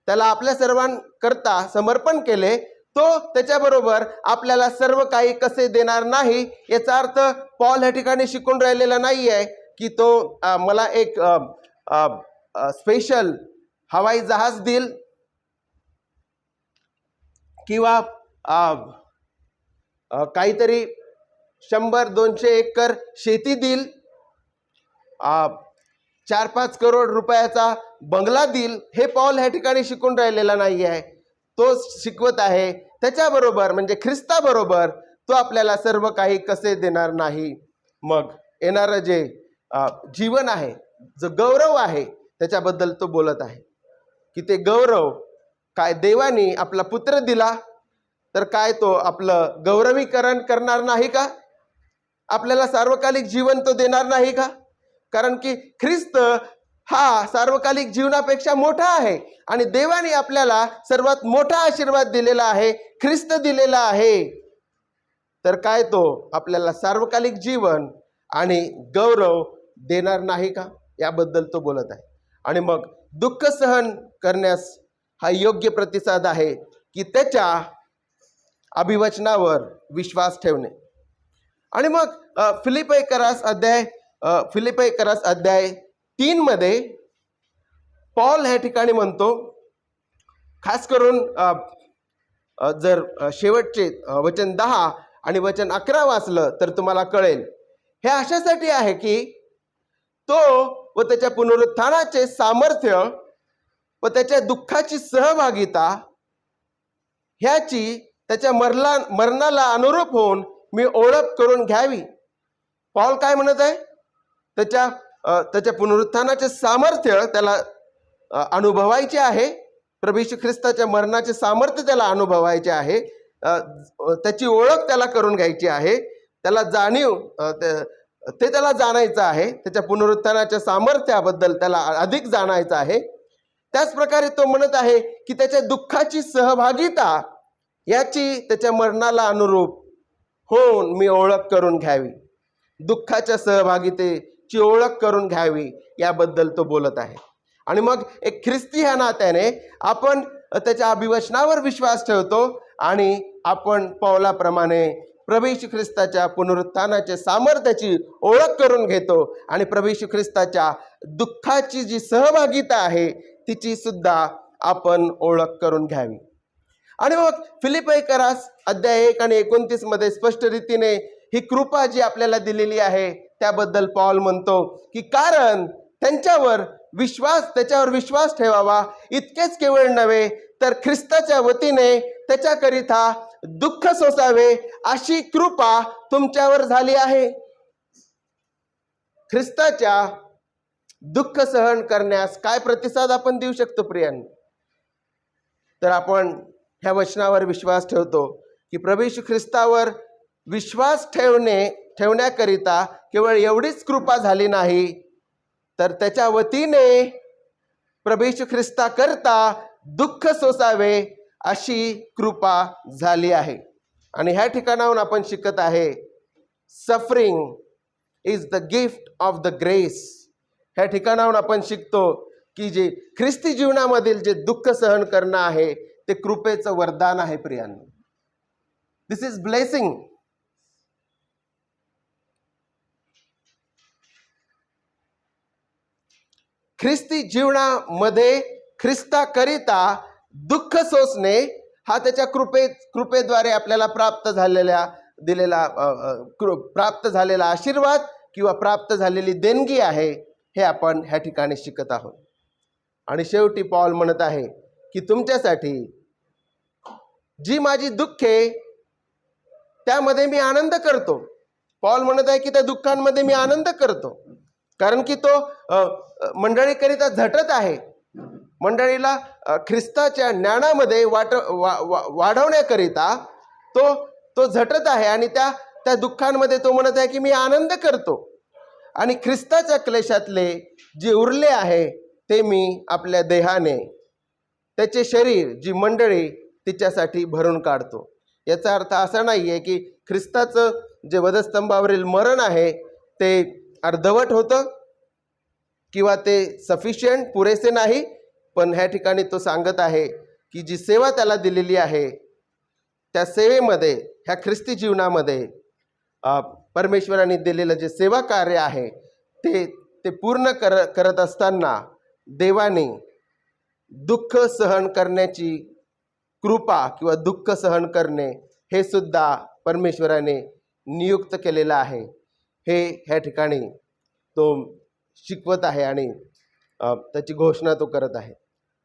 त्याला आपल्या सर्वांकरता समर्पण केले, तो त्याच्याबरोबर आपल्याला सर्व काही कसे देणार नाही, याचा अर्थ पॉल ह्या ठिकाणी शिकून राहिलेला नाही आहे की तो मला एक स्पेशल हवाई जहाज देईल किंवा काहीतरी 100-200 एकर शेती देईल, 4-5 करोड रुपयाचा बंगला देईल. हे पॉल ह्या ठिकाणी शिकून राहिलेला नाही आहे. तो शिकवत आहे त्याच्याबरोबर म्हणजे ख्रिस्ताबरोबर तो आपल्याला सर्व काही कसे देणार नाही. मग येणारं जे जीवन आहे, जो गौरव आहे, त्याच्याबद्दल तो बोलत आहे की ते गौरव काय देवानी आपला पुत्र दिला तर काय तो आपलं गौरवीकरण करणार नाही का? आपल्याला सार्वकालिक जीवन तो देणार नाही का? कारण की ख्रिस्त हा सार्वकालिक जीवनापेक्षा मोठा आहे आणि देवाने आपल्याला सर्वात मोठा आशीर्वाद दिलेला आहे, ख्रिस्त दिलेला आहे. तर काय तो आपल्याला सार्वकालिक जीवन आणि गौरव देणार नाही का? याबद्दल तो बोलत आहे. आणि मग दुःख सहन करण्यास हा योग्य प्रतिसाद आहे की त्याच्या अभिवचनावर विश्वास ठेवणे. आणि मग फिलिप्पिकरास अध्याय 3 मध्ये पॉल ह्या ठिकाणी म्हणतो, खास करून जर शेवटचे वचन 10 आणि वचन 11 वाचलं तर तुम्हाला कळेल. हे अशासाठी आहे की तो व त्याच्या पुनरुत्थानाचे सामर्थ्य व त्याच्या दुःखाची सहभागिता ह्याची त्याच्या मरणाला अनुरूप होऊन मी ओळख करून घ्यावी. पॉल काय म्हणत आहे? त्याच्या पुनरुत्थानाचे सामर्थ्य त्याला अनुभवायचे आहे, प्रभू येशू ख्रिस्ताच्या मरणाचे सामर्थ्य त्याला अनुभवायचे आहे, त्याची ओळख त्याला करून घ्यायची आहे, त्याला जाणीव ते त्याला जाणायचं आहे, त्याच्या पुनरुत्थानाच्या सामर्थ्याबद्दल त्याला अधिक जाणायचं आहे. त्याच प्रकारे तो म्हणत आहे की त्याच्या दुःखाची सहभागिता याची त्याच्या मरणाला अनुरूप होऊन मी ओळख करून घ्यावी. दुःखाच्या सहभागितेची ओळख करून घ्यावी याबद्दल तो बोलत आहे. आणि मग एक ख्रिस्ती ह्या नात्याने आपण त्याच्या अभिवचनावर विश्वास ठेवतो आणि आपण पौलाप्रमाणे प्रभू येशू ख्रिस्ताच्या पुनरुत्थानाच्या सामर्थ्याची ओळख करून घेतो आणि प्रभू येशू ख्रिस्ताच्या दुःखाची जी सहभागिता आहे तिची सुद्धा आपण ओळख करून घ्यावी. आणि मग फिलिप्पिकरास अध्याय 1 आणि 29 मध्ये स्पष्ट रीतीने ही कृपा जी आपल्याला दिलेली आहे त्याबद्दल पॉल म्हणतो की कारण त्याच्यावर विश्वास ठेवावा, इतकेच केवळ नव्हे तर ख्रिस्ताच्या वतीने त्याच्याकरिता दुःख सोसावे अशी कृपा तुमच्यावर झाली आहे. ख्रिस्ताच्या दुःख सहन करण्यास काय प्रतिसाद आपण देऊ शकतो प्रियांनो? तर आपण ह्या वचनावर विश्वास ठेवतो की प्रभू येशू ख्रिस्तावर विश्वास ठेवण्याकरिता केवळ एवढीच कृपा झाली नाही तर त्याच्या वतीने प्रभू येशू ख्रिस्ताकरता दुःख सोसावे अशी कृपा झाली आहे. आणि ह्या ठिकाणाहून आपण शिकत आहे suffering is the gift of the grace. ह्या ठिकाणाहून आपण शिकतो की जे ख्रिस्ती जीवनामधील जे दुःख सहन करणं आहे ते कृपेचं वरदान आहे प्रियांनो. दिस इज ब्लेसिंग. ख्रिस्ती जीवनामध्ये ख्रिस्ताकरिता दुःख सोसणे हा त्याच्या कृपेद्वारे आपल्याला प्राप्त झालेला आशीर्वाद किंवा प्राप्त झालेली देणगी आहे, हे आपण ह्या ठिकाणी शिकत आहोत. आणि शेवटी पॉल म्हणत आहे की तुमच्यासाठी जी माझी दुःखे त्यामध्ये मी आनंद करतो. पॉल म्हणत आहे की त्या दुःखांमध्ये मी आनंद करतो कारण की तो मंडळीकरिता झटत आहे. मंडळीला ख्रिस्ताच्या ज्ञानामध्ये वाढवण्याकरिता तो तो झटत आहे आणि त्या त्या दुःखांमध्ये तो म्हणत आहे की मी आनंद करतो. आणि ख्रिस्ताच्या क्लेशातले जे उरले आहे ते मी आपल्या देहाने, त्याचे शरीर, जी मंडळी तिच्यासाठी भरून काढतो. याचा अर्थ असा नाही आहे की ख्रिस्ताचं जे वधस्तंभावरील मरण आहे ते अर्धवट होतं किंवा ते सफिशियंट, पुरेसे नाही. पण ह्या ठिकाणी तो सांगत आहे की जी सेवा त्याला दिलेली आहे त्या सेवेमध्ये, ह्या ख्रिस्ती जीवनामध्ये परमेश्वराने दिलेलं जे सेवा कार्य आहे ते पूर्ण करत असताना देवाने दुःख सहन करण्याची कृपा किंवा दुःख सहन करणे हे सुद्धा परमेश्वराने नियुक्त केलेलं आहे. हे ह्या ठिकाणी तो शिकवत आहे आणि त्याची घोषणा तो करत आहे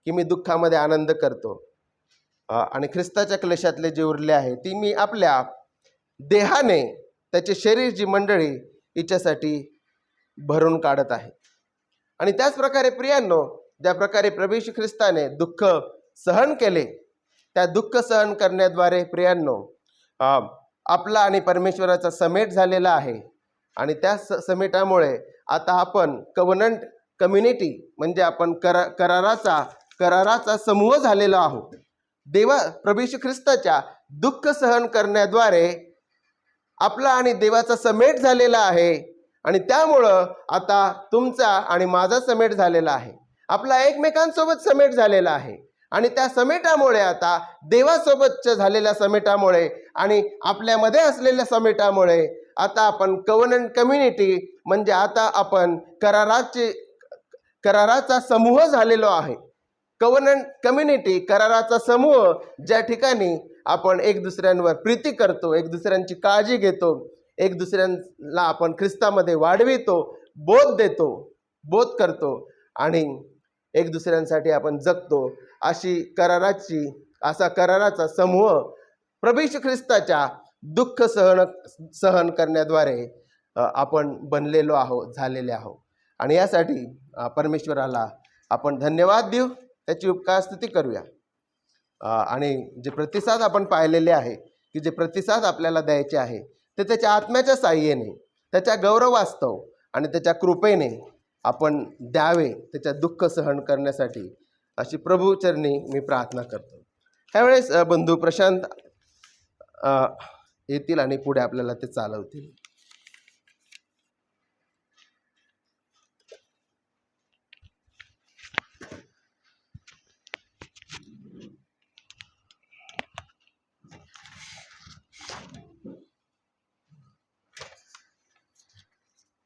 की मी दुःखामध्ये आनंद करतो आणि ख्रिस्ताच्या क्लेशातले जे उरले आहे ती मी आपल्या देहाने, त्याचे शरीर, जी मंडळी हिच्यासाठी भरून काढत आहे. आणि त्याचप्रकारे प्रियांनो, ज्या प्रकारे प्रभू येशू ख्रिस्ताने दुःख सहन केले, त्या दुःख सहन करण्याद्वारे प्रियांनो आपला आणि परमेश्वराचा समेट झालेला आहे. आणि त्या समेटामुळे आता आपण कव्हनंट कम्युनिटी म्हणजे आपण कराराचा समूह झालेलो आहोत. प्रभू येशू ख्रिस्ताच्या दुःख सहन करण्याद्वारे आपला आणि देवाचा समेट झालेला आहे. आणि त्यामुळं आता तुमचा आणि माझा समेट झालेला आहे, आपला एकमेकांसोबत समेट झालेला आहे. आणि त्या समेटामुळे आता देवासोबतच्या झालेल्या समेटामुळे आणि आपल्यामध्ये असलेल्या समेटामुळे आता आपण कव्हनंट कम्युनिटी म्हणजे आता आपण कराराचा समूह झालेलो आहे. कव्हनंट कम्युनिटी, कराराचा समूह, ज्या ठिकाणी आपण एक दुसऱ्यांवर प्रीती करतो, एक दुसऱ्यांची काळजी घेतो, एक दुसऱ्यांना आपण ख्रिस्तामध्ये वाढवितो, बोध करतो आणि एक दुसऱ्यांसाठी आपण जगतो. असा कराराचा समूह प्रभू येशू ख्रिस्ताच्या दुःख सहन करण्याद्वारे आपण बनलेलो आहोत, झालेले आहोत. आणि यासाठी परमेश्वराला आपण धन्यवाद देऊ, त्याची उपकार स्तुती करूया. आणि जे प्रतिसाद आपण पाहिलेले आहे की जे प्रतिसाद आपल्याला द्यायचे आहे ते त्याच्या आत्म्याच्या साह्याने, त्याच्या गौरवास्तव आणि त्याच्या कृपेने आपण द्यावे, त्याच्या दुःख सहन करण्यासाठी, अशी प्रभूचरणी मी प्रार्थना करतो. ह्यावेळेस बंधू प्रशांत येतील आणि पुढे आपल्याला ते चालवतील.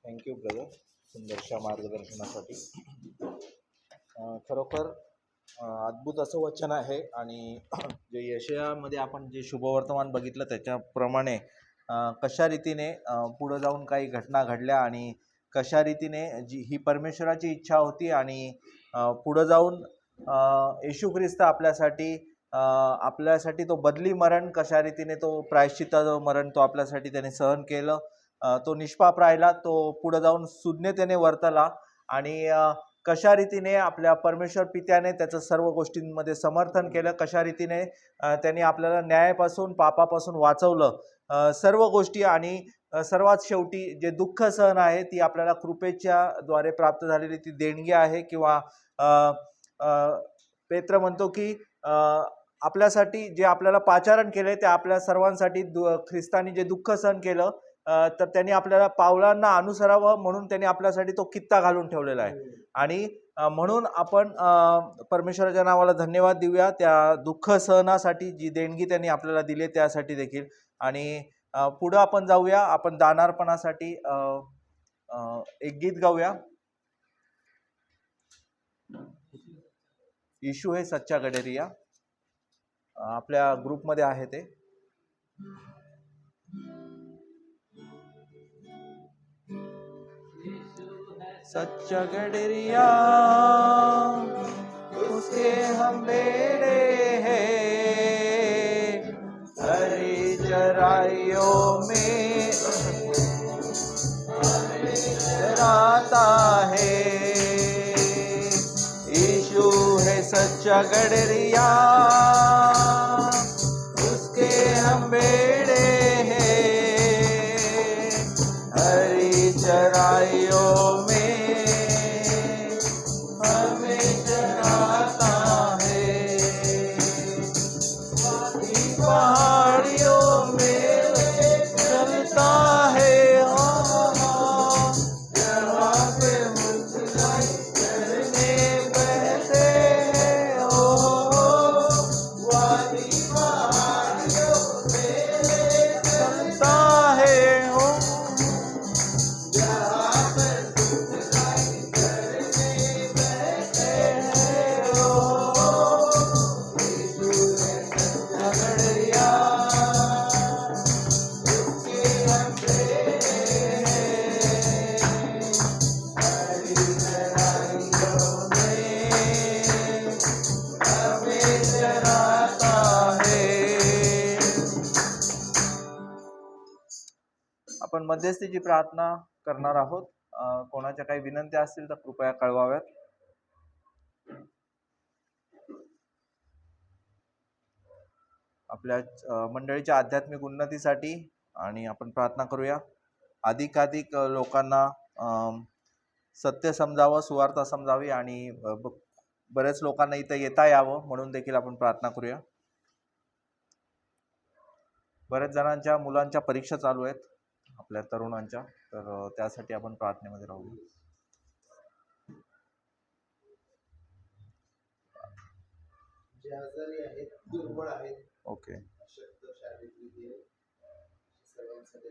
थँक्यू ब्रदर, सुंदरशा मार्गदर्शनासाठी. खरोखर अद्भुत असं वचन आहे. आणि जे यशायामध्ये आपण जे शुभवर्तमान बघितलं त्याच्याप्रमाणे कशा रीतीने पुढं जाऊन काही घटना घडल्या आणि कशा रीतीने ही परमेश्वराची इच्छा होती आणि पुढं जाऊन येशू ख्रिस्त आपल्यासाठी तो बदली मरण, कशा रीतीने तो प्रायश्चित्ताचं मरण तो आपल्यासाठी त्याने सहन केलं, तो निष्पाप राहिला, तो पुढे जाऊन सुज्ञतेने वर्तला आणि कशा रीतीने आपल्या परमेश्वर पित्याने त्याचं सर्व गोष्टींमध्ये समर्थन केलं, कशा रीतीने त्यांनी आपल्याला न्यायापासून, पापापासून वाचवलं, सर्व गोष्टी. आणि सर्वात शेवटी जे दुःख सहन आहे ती आपल्याला कृपेच्या द्वारे प्राप्त झालेली ती देणगी आहे. किंवा पेत्र म्हणतो की आपल्यासाठी जे आपल्याला पाचारण केले ते आपल्या सर्वांसाठी ख्रिस्तानी जे दुःख सहन केलं तर त्यांनी आपल्याला पावलांना अनुसरावं म्हणून त्यांनी आपल्यासाठी तो कित्ता घालून ठेवलेला आहे. आणि म्हणून आपण परमेश्वराच्या नावाला धन्यवाद देऊया त्या दुःख सहनासाठी, जी देणगी त्यांनी आपल्याला दिली त्यासाठी देखील. आणि पुढं आपण जाऊया, आपण दानार्पणासाठी एक गीत गाऊया. येशू है सच्चा गडेरिया, आपल्या ग्रुपमध्ये आहे ते. सच्चा गडरिया उसके हम बेड़े हैं, हरी चराइयों में चराता है. यीशु है सच्चा गडरिया उसके हम मध्यस्थीची प्रार्थना करणार आहोत. कोणाच्या काही विनंत्या असतील तर कृपया कळवाव्यात. आपल्या मंडळीच्या आध्यात्मिक उन्नतीसाठी आणि आपण प्रार्थना करूया. अधिकाधिक लोकांना सत्य समजावं, सुवार्ता समजावी आणि बरेच लोकांना इथं येता यावं म्हणून देखील आपण प्रार्थना करूया. बऱ्याच जणांच्या मुलांच्या परीक्षा चालू आहेत आपल्या तरुणांच्या, तर त्यासाठी आपण प्रार्थनेमध्ये राहू. जे आजारी आहेत, दुर्बळ आहेत, ओके. अशक्त शारीरिक रीतीने सर्वांसाठी